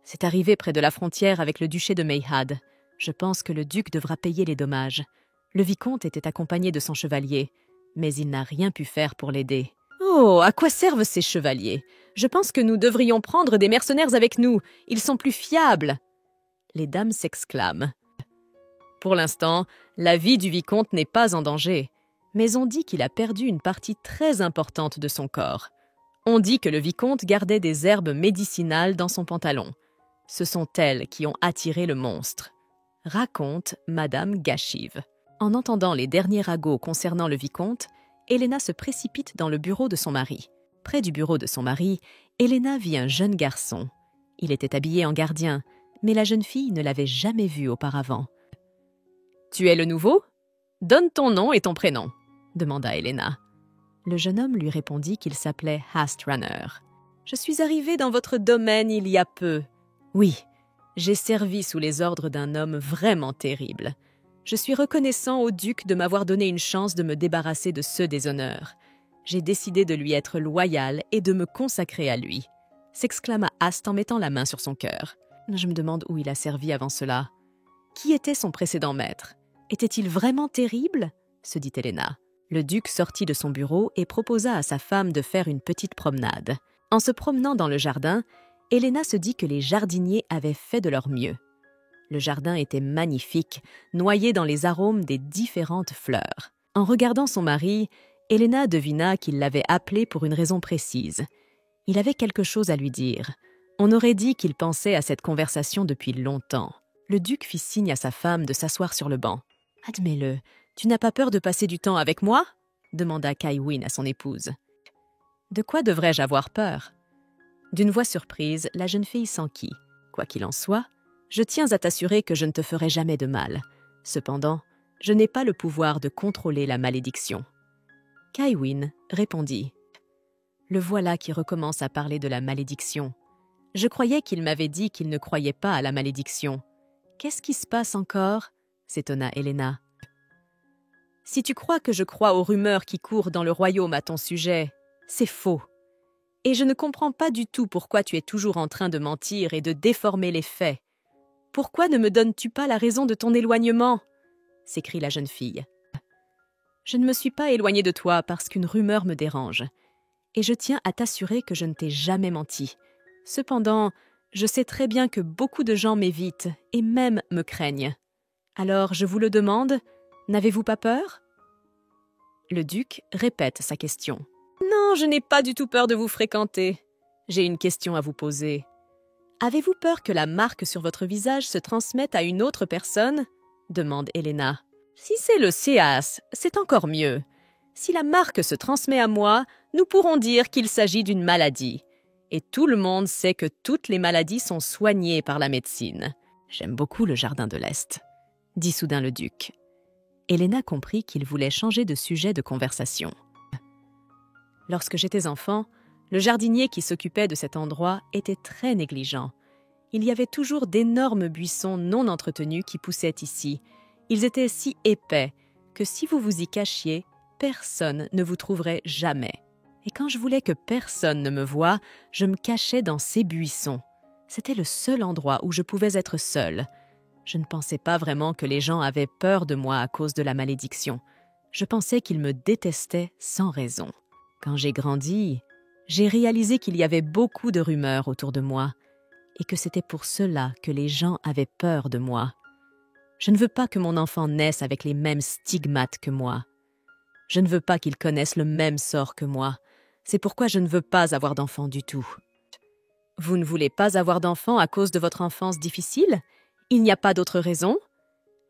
C'est arrivé près de la frontière avec le duché de Mayhad. Je pense que le duc devra payer les dommages. Le vicomte était accompagné de son chevalier, mais il n'a rien pu faire pour l'aider. Oh, à quoi servent ces chevaliers? Je pense que nous devrions prendre des mercenaires avec nous. Ils sont plus fiables. Les dames s'exclament. Pour l'instant, la vie du vicomte n'est pas en danger, mais on dit qu'il a perdu une partie très importante de son corps. On dit que le vicomte gardait des herbes médicinales dans son pantalon. Ce sont elles qui ont attiré le monstre, raconte Madame Gâchive. En entendant les derniers ragots concernant le vicomte, Helena se précipite dans le bureau de son mari. Près du bureau de son mari, Helena vit un jeune garçon. Il était habillé en gardien, mais la jeune fille ne l'avait jamais vu auparavant. « Tu es le nouveau? Donne ton nom et ton prénom » demanda Helena. Le jeune homme lui répondit qu'il s'appelait Hastrunner. « Je suis arrivé dans votre domaine il y a peu. Oui, j'ai servi sous les ordres d'un homme vraiment terrible. Je suis reconnaissant au duc de m'avoir donné une chance de me débarrasser de ceux des honneurs. J'ai décidé de lui être loyal et de me consacrer à lui. » s'exclama Hast en mettant la main sur son cœur. Je me demande où il a servi avant cela. Qui était son précédent maître? Était-il vraiment terrible? Se dit Helena. Le duc sortit de son bureau et proposa à sa femme de faire une petite promenade. En se promenant dans le jardin, Helena se dit que les jardiniers avaient fait de leur mieux. Le jardin était magnifique, noyé dans les arômes des différentes fleurs. En regardant son mari, Helena devina qu'il l'avait appelé pour une raison précise. Il avait quelque chose à lui dire. On aurait dit qu'il pensait à cette conversation depuis longtemps. Le duc fit signe à sa femme de s'asseoir sur le banc. « Admets-le, tu n'as pas peur de passer du temps avec moi ?» demanda Kaiwin à son épouse. « De quoi devrais-je avoir peur ?» D'une voix surprise, la jeune fille s'enquit. « Quoi qu'il en soit, je tiens à t'assurer que je ne te ferai jamais de mal. Cependant, je n'ai pas le pouvoir de contrôler la malédiction. » Kaiwin répondit. « Le voilà qui recommence à parler de la malédiction. Je croyais qu'il m'avait dit qu'il ne croyait pas à la malédiction. Qu'est-ce qui se passe encore ?» s'étonna Helena. « Si tu crois que je crois aux rumeurs qui courent dans le royaume à ton sujet, c'est faux. Et je ne comprends pas du tout pourquoi tu es toujours en train de mentir et de déformer les faits. Pourquoi ne me donnes-tu pas la raison de ton éloignement ?» s'écrie la jeune fille. « Je ne me suis pas éloignée de toi parce qu'une rumeur me dérange. Et je tiens à t'assurer que je ne t'ai jamais menti. Cependant, je sais très bien que beaucoup de gens m'évitent et même me craignent. Alors, je vous le demande, n'avez-vous pas peur ?» Le duc répète sa question. « Non, je n'ai pas du tout peur de vous fréquenter. J'ai une question à vous poser. Avez-vous peur que la marque sur votre visage se transmette à une autre personne ?» demande Helena. « Si c'est le séas, c'est encore mieux. Si la marque se transmet à moi, nous pourrons dire qu'il s'agit d'une maladie. Et tout le monde sait que toutes les maladies sont soignées par la médecine. J'aime beaucoup le jardin de l'Est, » dit soudain le duc. Helena comprit qu'il voulait changer de sujet de conversation. « Lorsque j'étais enfant, le jardinier qui s'occupait de cet endroit était très négligent. Il y avait toujours d'énormes buissons non entretenus qui poussaient ici. Ils étaient si épais que si vous vous y cachiez, personne ne vous trouverait jamais. Et quand je voulais que personne ne me voie, je me cachais dans ces buissons. C'était le seul endroit où je pouvais être seule. Je ne pensais pas vraiment que les gens avaient peur de moi à cause de la malédiction. Je pensais qu'ils me détestaient sans raison. Quand j'ai grandi, j'ai réalisé qu'il y avait beaucoup de rumeurs autour de moi et que c'était pour cela que les gens avaient peur de moi. Je ne veux pas que mon enfant naisse avec les mêmes stigmates que moi. Je ne veux pas qu'il connaisse le même sort que moi. C'est pourquoi je ne veux pas avoir d'enfant du tout. » « Vous ne voulez pas avoir d'enfant à cause de votre enfance difficile ? Il n'y a pas d'autre raison ?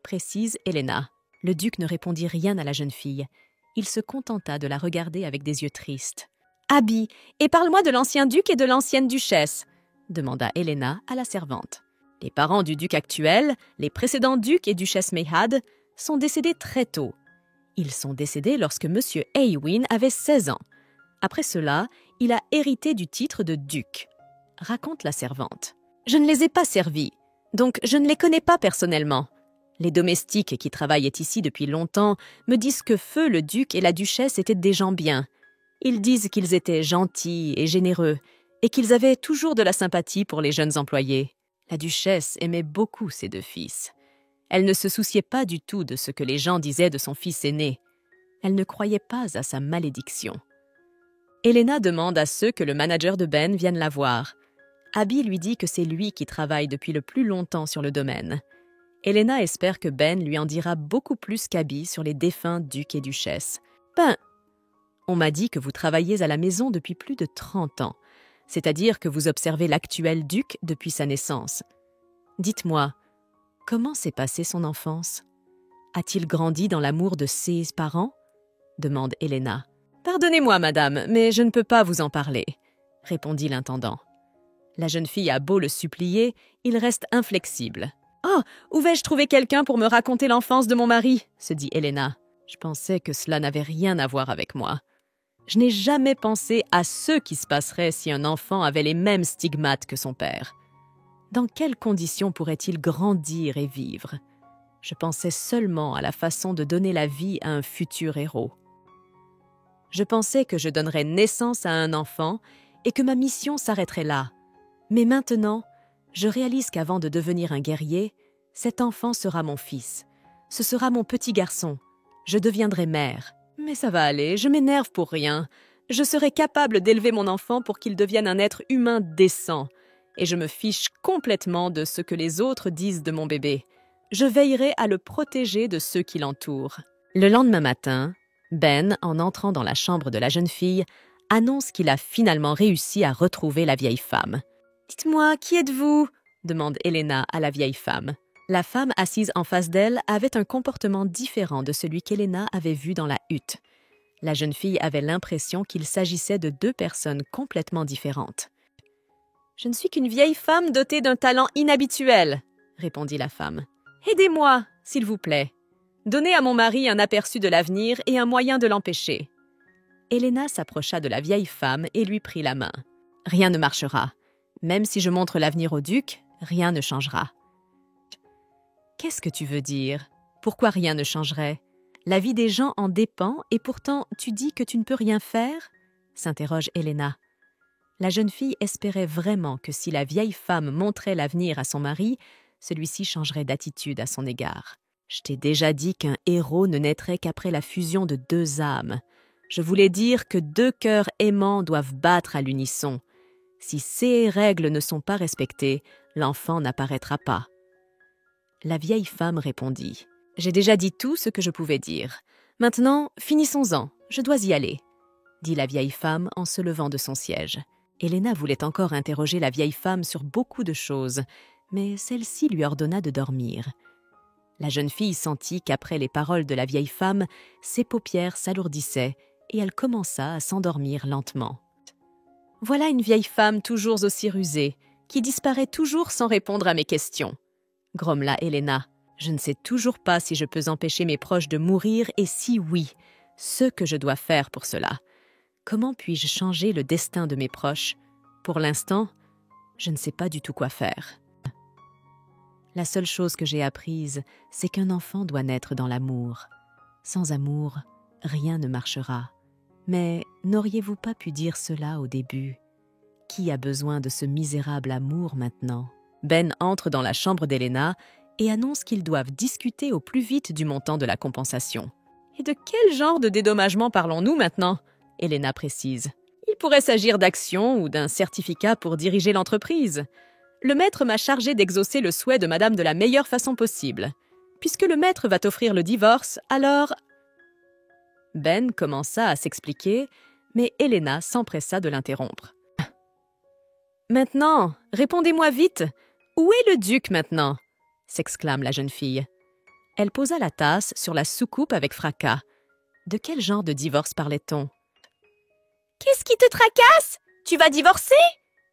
précise Helena. Le duc ne répondit rien à la jeune fille. Il se contenta de la regarder avec des yeux tristes. « Abby, et parle-moi de l'ancien duc et de l'ancienne duchesse » demanda Helena à la servante. Les parents du duc actuel, les précédents ducs et duchesses Mayhad, sont décédés très tôt. Ils sont décédés lorsque M. Aylwin avait 16 ans. Après cela, il a hérité du titre de duc, raconte la servante. Je ne les ai pas servis, donc je ne les connais pas personnellement. Les domestiques qui travaillent ici depuis longtemps me disent que Feu le duc et la duchesse étaient des gens bien. Ils disent qu'ils étaient gentils et généreux et qu'ils avaient toujours de la sympathie pour les jeunes employés. La duchesse aimait beaucoup ses 2 fils. Elle ne se souciait pas du tout de ce que les gens disaient de son fils aîné. Elle ne croyait pas à sa malédiction. Helena demande à ceux que le manager de Ben vienne la voir. Abby lui dit que c'est lui qui travaille depuis le plus longtemps sur le domaine. Helena espère que Ben lui en dira beaucoup plus qu'Abby sur les défunts ducs et duchesses. « Ben, on m'a dit que vous travaillez à la maison depuis plus de 30 ans, c'est-à-dire que vous observez l'actuel duc depuis sa naissance. Dites-moi, comment s'est passée son enfance? A-t-il grandi dans l'amour de ses parents ?» demande Helena. « Pardonnez-moi, madame, mais je ne peux pas vous en parler, » répondit l'intendant. La jeune fille a beau le supplier, il reste inflexible. « Oh, où vais-je trouver quelqu'un pour me raconter l'enfance de mon mari ?» se dit Helena. « Je pensais que cela n'avait rien à voir avec moi. Je n'ai jamais pensé à ce qui se passerait si un enfant avait les mêmes stigmates que son père. Dans quelles conditions pourrait-il grandir et vivre? Je pensais seulement à la façon de donner la vie à un futur héros. Je pensais que je donnerais naissance à un enfant et que ma mission s'arrêterait là. Mais maintenant, je réalise qu'avant de devenir un guerrier, cet enfant sera mon fils. Ce sera mon petit garçon. Je deviendrai mère. Mais ça va aller, je m'énerve pour rien. Je serai capable d'élever mon enfant pour qu'il devienne un être humain décent. Et je me fiche complètement de ce que les autres disent de mon bébé. Je veillerai à le protéger de ceux qui l'entourent. » Le lendemain matin, Ben, en entrant dans la chambre de la jeune fille, annonce qu'il a finalement réussi à retrouver la vieille femme. « Dites-moi, qui êtes-vous » demande Helena à la vieille femme. La femme assise en face d'elle avait un comportement différent de celui qu'Helena avait vu dans la hutte. La jeune fille avait l'impression qu'il s'agissait de 2 personnes complètement différentes. « Je ne suis qu'une vieille femme dotée d'un talent inhabituel, » répondit la femme. « Aidez-moi, s'il vous plaît. Donnez à mon mari un aperçu de l'avenir et un moyen de l'empêcher. » Helena s'approcha de la vieille femme et lui prit la main. « Rien ne marchera. Même si je montre l'avenir au duc, rien ne changera. » « Qu'est-ce que tu veux dire? Pourquoi rien ne changerait? La vie des gens en dépend et pourtant tu dis que tu ne peux rien faire ?» s'interroge Helena. La jeune fille espérait vraiment que si la vieille femme montrait l'avenir à son mari, celui-ci changerait d'attitude à son égard. « Je t'ai déjà dit qu'un héros ne naîtrait qu'après la fusion de 2 âmes. Je voulais dire que 2 cœurs aimants doivent battre à l'unisson. Si ces règles ne sont pas respectées, l'enfant n'apparaîtra pas. » La vieille femme répondit. « J'ai déjà dit tout ce que je pouvais dire. Maintenant, finissons-en, je dois y aller, » dit la vieille femme en se levant de son siège. Helena voulait encore interroger la vieille femme sur beaucoup de choses, mais celle-ci lui ordonna de dormir. La jeune fille sentit qu'après les paroles de la vieille femme, ses paupières s'alourdissaient et elle commença à s'endormir lentement. « Voilà une vieille femme toujours aussi rusée, qui disparaît toujours sans répondre à mes questions. » grommela Helena. « Je ne sais toujours pas si je peux empêcher mes proches de mourir et si oui, ce que je dois faire pour cela. Comment puis-je changer le destin de mes proches? Pour l'instant, je ne sais pas du tout quoi faire. La seule chose que j'ai apprise, c'est qu'un enfant doit naître dans l'amour. Sans amour, rien ne marchera. Mais n'auriez-vous pas pu dire cela au début? Qui a besoin de ce misérable amour maintenant ?» Ben entre dans la chambre d'Helena et annonce qu'ils doivent discuter au plus vite du montant de la compensation. « Et de quel genre de dédommagement parlons-nous maintenant ?» Helena précise. « Il pourrait s'agir d'actions ou d'un certificat pour diriger l'entreprise. Le maître m'a chargé d'exaucer le souhait de madame de la meilleure façon possible. Puisque le maître va t'offrir le divorce, alors… » Ben commença à s'expliquer, mais Helena s'empressa de l'interrompre. « Maintenant, répondez-moi vite. Où est le duc maintenant ?» s'exclame la jeune fille. Elle posa la tasse sur la soucoupe avec fracas. De quel genre de divorce parlait-on? « Qu'est-ce qui te tracasse? Tu vas divorcer ?»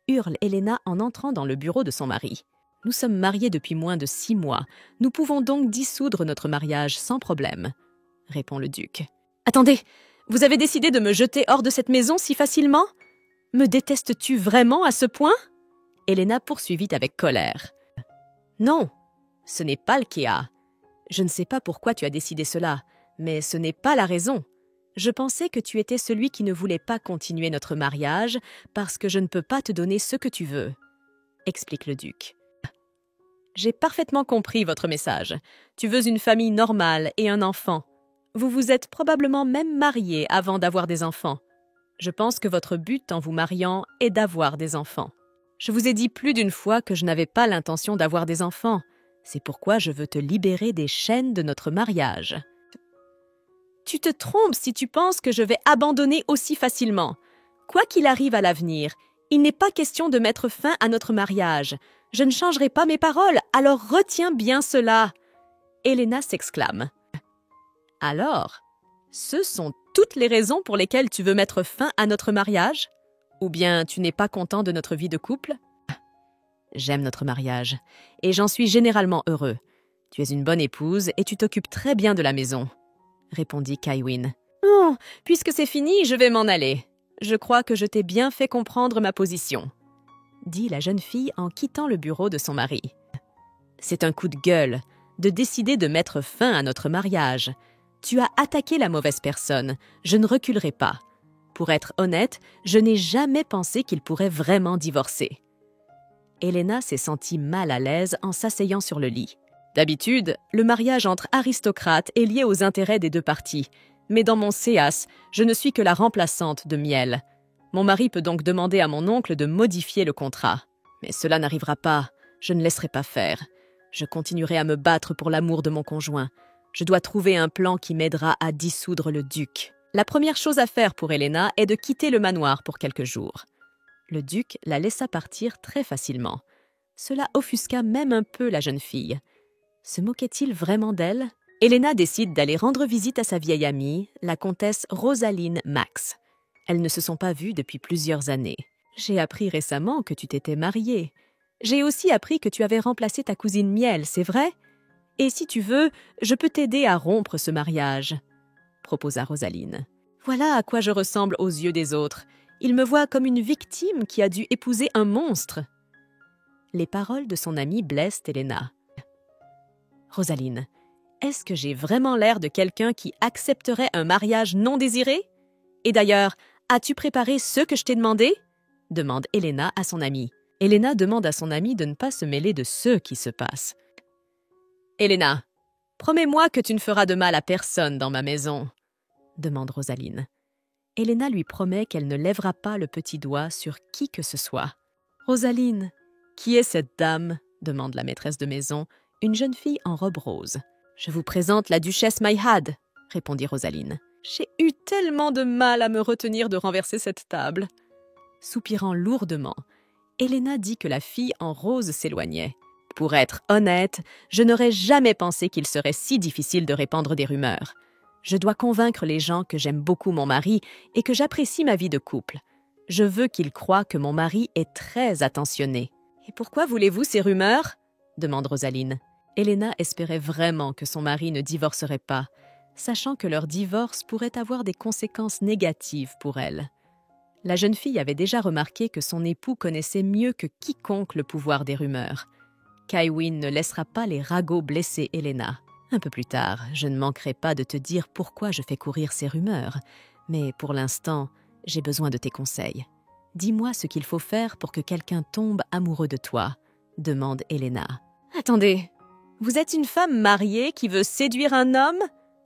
hurle Elena en entrant dans le bureau de son mari. « Nous sommes mariés depuis moins de 6 mois. Nous pouvons donc dissoudre notre mariage sans problème, » répond le duc. « Attendez, vous avez décidé de me jeter hors de cette maison si facilement? Me détestes-tu vraiment à ce point ?» Elena poursuivit avec colère. « Non, ce n'est pas le cas. Je ne sais pas pourquoi tu as décidé cela, mais ce n'est pas la raison. Je pensais que tu étais celui qui ne voulait pas continuer notre mariage parce que je ne peux pas te donner ce que tu veux, » explique le duc. « J'ai parfaitement compris votre message. Tu veux une famille normale et un enfant. Vous vous êtes probablement même mariés avant d'avoir des enfants. Je pense que votre but en vous mariant est d'avoir des enfants. Je vous ai dit plus d'une fois que je n'avais pas l'intention d'avoir des enfants. C'est pourquoi je veux te libérer des chaînes de notre mariage. » Tu te trompes si tu penses que je vais abandonner aussi facilement. Quoi qu'il arrive à l'avenir, il n'est pas question de mettre fin à notre mariage. Je ne changerai pas mes paroles, alors retiens bien cela. Elena s'exclame. Alors, ce sont toutes les raisons pour lesquelles tu veux mettre fin à notre mariage? Ou bien tu n'es pas content de notre vie de couple? J'aime notre mariage, et j'en suis généralement heureux. Tu es une bonne épouse et tu t'occupes très bien de la maison, répondit Kywin. Oh, puisque c'est fini, je vais m'en aller. Je crois que je t'ai bien fait comprendre ma position, dit la jeune fille en quittant le bureau de son mari. C'est un coup de gueule de décider de mettre fin à notre mariage. Tu as attaqué la mauvaise personne, je ne reculerai pas. Pour être honnête, je n'ai jamais pensé qu'il pourrait vraiment divorcer. Elena s'est sentie mal à l'aise en s'asseyant sur le lit. D'habitude, le mariage entre aristocrates est lié aux intérêts des deux parties, mais dans mon séas, je ne suis que la remplaçante de Miel. Mon mari peut donc demander à mon oncle de modifier le contrat. Mais cela n'arrivera pas, je ne laisserai pas faire. Je continuerai à me battre pour l'amour de mon conjoint. Je dois trouver un plan qui m'aidera à dissoudre le duc. La première chose à faire pour Elena est de quitter le manoir pour quelques jours. Le duc la laissa partir très facilement. Cela offusqua même un peu la jeune fille. Se moquait-il vraiment d'elle? Elena décide d'aller rendre visite à sa vieille amie, la comtesse Rosaline Max. Elles ne se sont pas vues depuis plusieurs années. J'ai appris récemment que tu t'étais mariée. J'ai aussi appris que tu avais remplacé ta cousine Miel, c'est vrai? Et si tu veux, je peux t'aider à rompre ce mariage, proposa Rosaline. Voilà à quoi je ressemble aux yeux des autres. Ils me voient comme une victime qui a dû épouser un monstre. Les paroles de son amie blessent Elena. Rosaline, est-ce que j'ai vraiment l'air de quelqu'un qui accepterait un mariage non désiré? Et d'ailleurs, as-tu préparé ce que je t'ai demandé? Demande Elena à son amie. Elena demande à son amie de ne pas se mêler de ce qui se passe. Elena, promets-moi que tu ne feras de mal à personne dans ma maison, demande Rosaline. Elena lui promet qu'elle ne lèvera pas le petit doigt sur qui que ce soit. Rosaline, qui est cette dame? Demande la maîtresse de maison, une jeune fille en robe rose. Je vous présente la duchesse Maillehad, répondit Rosaline. J'ai eu tellement de mal à me retenir de renverser cette table. Soupirant lourdement, Elena dit que la fille en rose s'éloignait. Pour être honnête, je n'aurais jamais pensé qu'il serait si difficile de répandre des rumeurs. Je dois convaincre les gens que j'aime beaucoup mon mari et que j'apprécie ma vie de couple. Je veux qu'ils croient que mon mari est très attentionné. Et pourquoi voulez-vous ces rumeurs? Demande Rosaline. Elena espérait vraiment que son mari ne divorcerait pas, sachant que leur divorce pourrait avoir des conséquences négatives pour elle. La jeune fille avait déjà remarqué que son époux connaissait mieux que quiconque le pouvoir des rumeurs. Kywin ne laissera pas les ragots blesser Elena. Un peu plus tard, je ne manquerai pas de te dire pourquoi je fais courir ces rumeurs, mais pour l'instant, j'ai besoin de tes conseils. Dis-moi ce qu'il faut faire pour que quelqu'un tombe amoureux de toi, demande Elena. Attendez, vous êtes une femme mariée qui veut séduire un homme?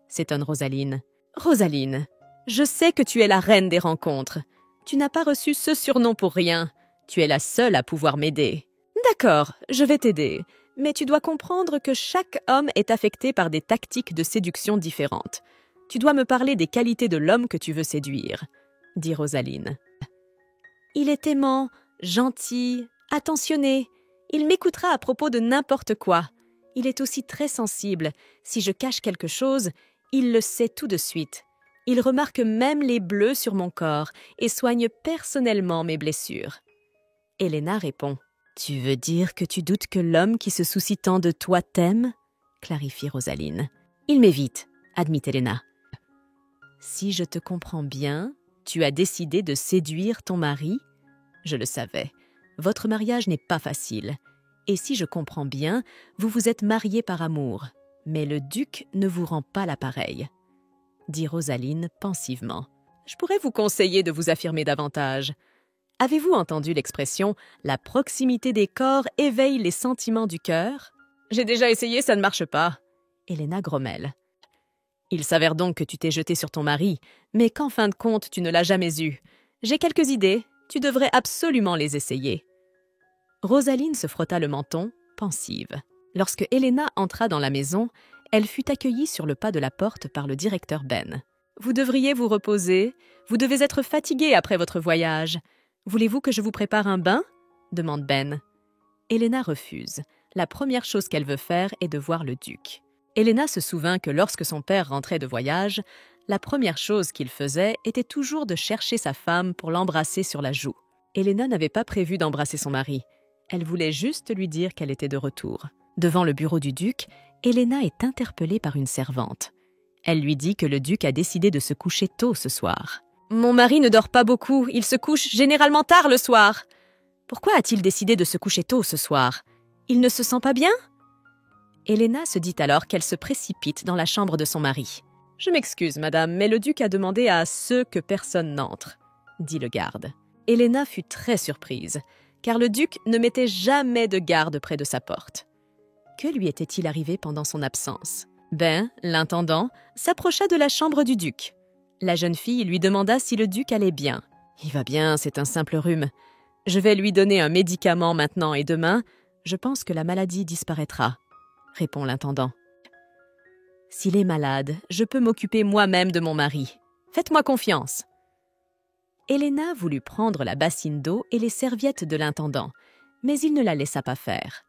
S'étonne Rosaline. Rosaline, je sais que tu es la reine des rencontres. Tu n'as pas reçu ce surnom pour rien. Tu es la seule à pouvoir m'aider. D'accord, je vais t'aider. Mais tu dois comprendre que chaque homme est affecté par des tactiques de séduction différentes. Tu dois me parler des qualités de l'homme que tu veux séduire, dit Rosaline. Il est aimant, gentil, attentionné. Il m'écoutera à propos de n'importe quoi. Il est aussi très sensible. Si je cache quelque chose, il le sait tout de suite. Il remarque même les bleus sur mon corps et soigne personnellement mes blessures. Elena répond. « Tu veux dire que tu doutes que l'homme qui se soucie tant de toi t'aime ?» clarifie Rosaline. « Il m'évite, » admit Elena. « Si je te comprends bien, tu as décidé de séduire ton mari ? Je le savais. Votre mariage n'est pas facile. Et si je comprends bien, vous vous êtes mariés par amour. Mais le duc ne vous rend pas l'appareil. » dit Rosaline pensivement. « Je pourrais vous conseiller de vous affirmer davantage. Avez-vous entendu l'expression « la proximité des corps éveille les sentiments du cœur » ? J'ai déjà essayé, ça ne marche pas. Elena grommelle. Il s'avère donc que tu t'es jeté sur ton mari, mais qu'en fin de compte, tu ne l'as jamais eu. J'ai quelques idées, tu devrais absolument les essayer. Rosaline se frotta le menton, pensive. Lorsque Elena entra dans la maison, elle fut accueillie sur le pas de la porte par le directeur Ben. « Vous devriez vous reposer. Vous devez être fatigué après votre voyage. Voulez-vous que je vous prépare un bain ?» demande Ben. Elena refuse. La première chose qu'elle veut faire est de voir le duc. Elena se souvint que lorsque son père rentrait de voyage, la première chose qu'il faisait était toujours de chercher sa femme pour l'embrasser sur la joue. Elena n'avait pas prévu d'embrasser son mari. Elle voulait juste lui dire qu'elle était de retour. Devant le bureau du duc, Elena est interpellée par une servante. Elle lui dit que le duc a décidé de se coucher tôt ce soir. « Mon mari ne dort pas beaucoup, il se couche généralement tard le soir. »« Pourquoi a-t-il décidé de se coucher tôt ce soir ? Il ne se sent pas bien ?» Elena se dit alors qu'elle se précipite dans la chambre de son mari. « Je m'excuse, madame, mais le duc a demandé à ceux que personne n'entre, » dit le garde. Elena fut très surprise, car le duc ne mettait jamais de garde près de sa porte. Que lui était-il arrivé pendant son absence ? Ben, l'intendant, s'approcha de la chambre du duc. La jeune fille lui demanda si le duc allait bien. « Il va bien, c'est un simple rhume. Je vais lui donner un médicament maintenant et demain, je pense que la maladie disparaîtra, » répond l'intendant. « S'il est malade, je peux m'occuper moi-même de mon mari. Faites-moi confiance. » Elena voulut prendre la bassine d'eau et les serviettes de l'intendant, mais il ne la laissa pas faire.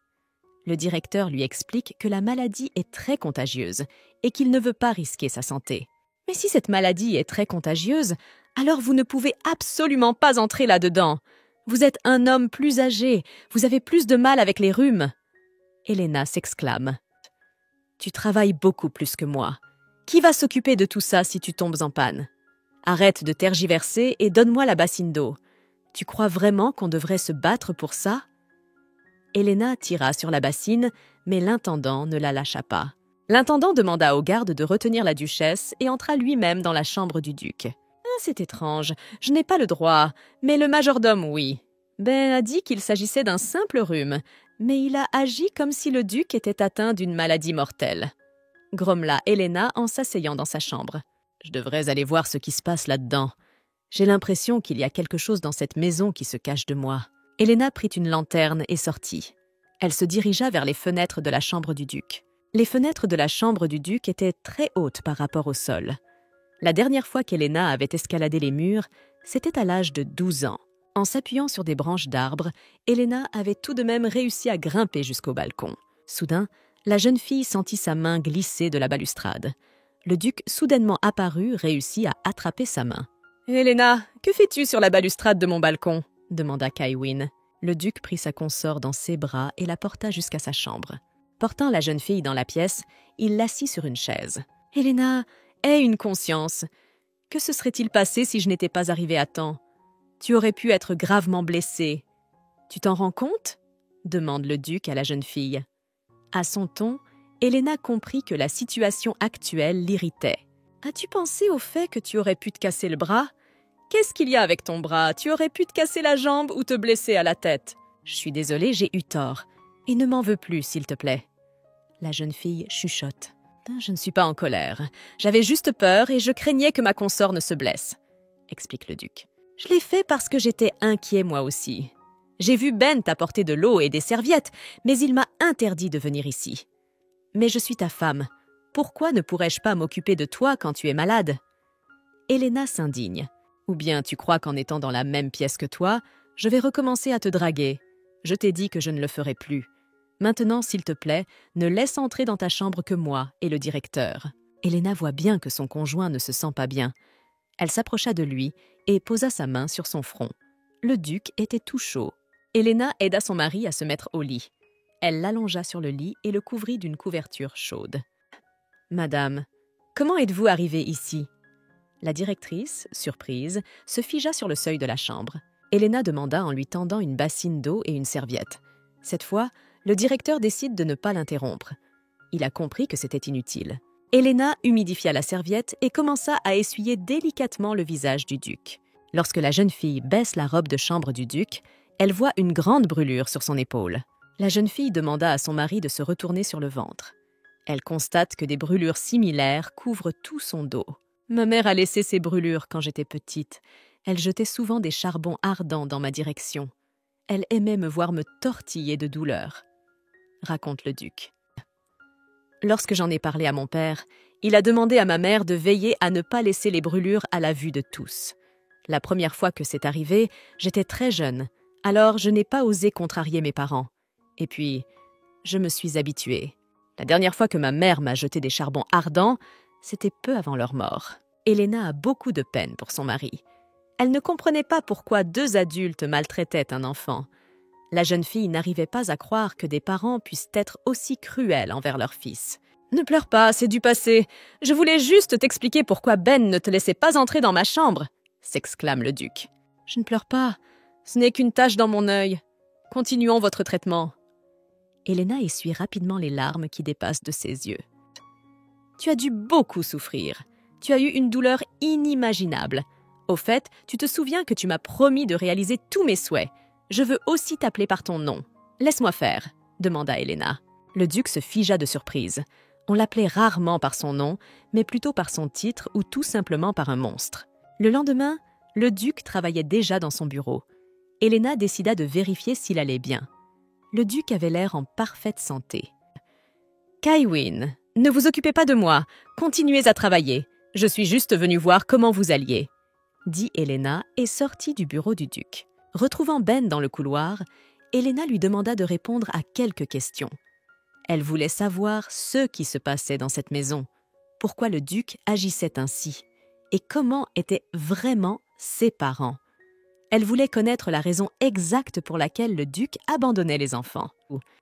Le directeur lui explique que la maladie est très contagieuse et qu'il ne veut pas risquer sa santé. « Mais si cette maladie est très contagieuse, alors vous ne pouvez absolument pas entrer là-dedans. Vous êtes un homme plus âgé, vous avez plus de mal avec les rhumes. » Elena s'exclame. « Tu travailles beaucoup plus que moi. Qui va s'occuper de tout ça si tu tombes en panne ? Arrête de tergiverser et donne-moi la bassine d'eau. Tu crois vraiment qu'on devrait se battre pour ça ?» Elena tira sur la bassine, mais l'intendant ne la lâcha pas. L'intendant demanda au garde de retenir la duchesse et entra lui-même dans la chambre du duc. « C'est étrange, je n'ai pas le droit, mais le majordome, oui. Ben a dit qu'il s'agissait d'un simple rhume, mais il a agi comme si le duc était atteint d'une maladie mortelle. » grommela Elena en s'asseyant dans sa chambre. « Je devrais aller voir ce qui se passe là-dedans. J'ai l'impression qu'il y a quelque chose dans cette maison qui se cache de moi. » Elena prit une lanterne et sortit. Elle se dirigea vers les fenêtres de la chambre du duc. Les fenêtres de la chambre du duc étaient très hautes par rapport au sol. La dernière fois qu'Elena avait escaladé les murs, c'était à l'âge de 12 ans. En s'appuyant sur des branches d'arbres, Elena avait tout de même réussi à grimper jusqu'au balcon. Soudain, la jeune fille sentit sa main glisser de la balustrade. Le duc, soudainement apparu, réussit à attraper sa main. « Elena, que fais-tu sur la balustrade de mon balcon ?» demanda Kaiwin. Le duc prit sa consort dans ses bras et la porta jusqu'à sa chambre. Portant la jeune fille dans la pièce, il l'assit sur une chaise. « Elena, aie une conscience. Que se serait-il passé si je n'étais pas arrivée à temps ? Tu aurais pu être gravement blessée. Tu t'en rends compte ?» demande le duc à la jeune fille. À son ton, Elena comprit que la situation actuelle l'irritait. « As-tu pensé au fait que tu aurais pu te casser le bras ? Qu'est-ce qu'il y a avec ton bras ? Tu aurais pu te casser la jambe ou te blesser à la tête. Je suis désolée, j'ai eu tort. Et ne m'en veux plus, s'il te plaît. » La jeune fille chuchote. « Je ne suis pas en colère. J'avais juste peur et je craignais que ma consort ne se blesse, » explique le duc. « Je l'ai fait parce que j'étais inquiet moi aussi. J'ai vu Ben t'apporter de l'eau et des serviettes, mais il m'a interdit de venir ici. Mais je suis ta femme. Pourquoi ne pourrais-je pas m'occuper de toi quand tu es malade ?» Elena s'indigne. « Ou bien tu crois qu'en étant dans la même pièce que toi, je vais recommencer à te draguer. Je t'ai dit que je ne le ferai plus. Maintenant, s'il te plaît, ne laisse entrer dans ta chambre que moi et le directeur. » Elena voit bien que son conjoint ne se sent pas bien. Elle s'approcha de lui et posa sa main sur son front. Le duc était tout chaud. Elena aida son mari à se mettre au lit. Elle l'allongea sur le lit et le couvrit d'une couverture chaude. « Madame, comment êtes-vous arrivée ici ?» La directrice, surprise, se figea sur le seuil de la chambre. Elena demanda en lui tendant une bassine d'eau et une serviette. Cette fois, le directeur décide de ne pas l'interrompre. Il a compris que c'était inutile. Elena humidifia la serviette et commença à essuyer délicatement le visage du duc. Lorsque la jeune fille baisse la robe de chambre du duc, elle voit une grande brûlure sur son épaule. La jeune fille demanda à son mari de se retourner sur le ventre. Elle constate que des brûlures similaires couvrent tout son dos. « Ma mère a laissé ces brûlures quand j'étais petite. Elle jetait souvent des charbons ardents dans ma direction. Elle aimait me voir me tortiller de douleur, » raconte le duc. Lorsque j'en ai parlé à mon père, il a demandé à ma mère de veiller à ne pas laisser les brûlures à la vue de tous. La première fois que c'est arrivé, j'étais très jeune, alors je n'ai pas osé contrarier mes parents. Et puis, je me suis habituée. La dernière fois que ma mère m'a jeté des charbons ardents, c'était peu avant leur mort. Elena a beaucoup de peine pour son mari. Elle ne comprenait pas pourquoi 2 adultes maltraitaient un enfant. La jeune fille n'arrivait pas à croire que des parents puissent être aussi cruels envers leur fils. « Ne pleure pas, c'est du passé. Je voulais juste t'expliquer pourquoi Ben ne te laissait pas entrer dans ma chambre !» s'exclame le duc. « Je ne pleure pas. Ce n'est qu'une tache dans mon œil. Continuons votre traitement. » Elena essuie rapidement les larmes qui dépassent de ses yeux. « Tu as dû beaucoup souffrir. Tu as eu une douleur inimaginable. Au fait, tu te souviens que tu m'as promis de réaliser tous mes souhaits. Je veux aussi t'appeler par ton nom. Laisse-moi faire, » demanda Elena. Le duc se figea de surprise. On l'appelait rarement par son nom, mais plutôt par son titre ou tout simplement par un monstre. Le lendemain, le duc travaillait déjà dans son bureau. Elena décida de vérifier s'il allait bien. Le duc avait l'air en parfaite santé. « Kaiwin, ne vous occupez pas de moi. Continuez à travailler. Je suis juste venue voir comment vous alliez, » dit Elena et sortit du bureau du duc. Retrouvant Ben dans le couloir, Elena lui demanda de répondre à quelques questions. Elle voulait savoir ce qui se passait dans cette maison, pourquoi le duc agissait ainsi, et comment étaient vraiment ses parents. Elle voulait connaître la raison exacte pour laquelle le duc abandonnait les enfants.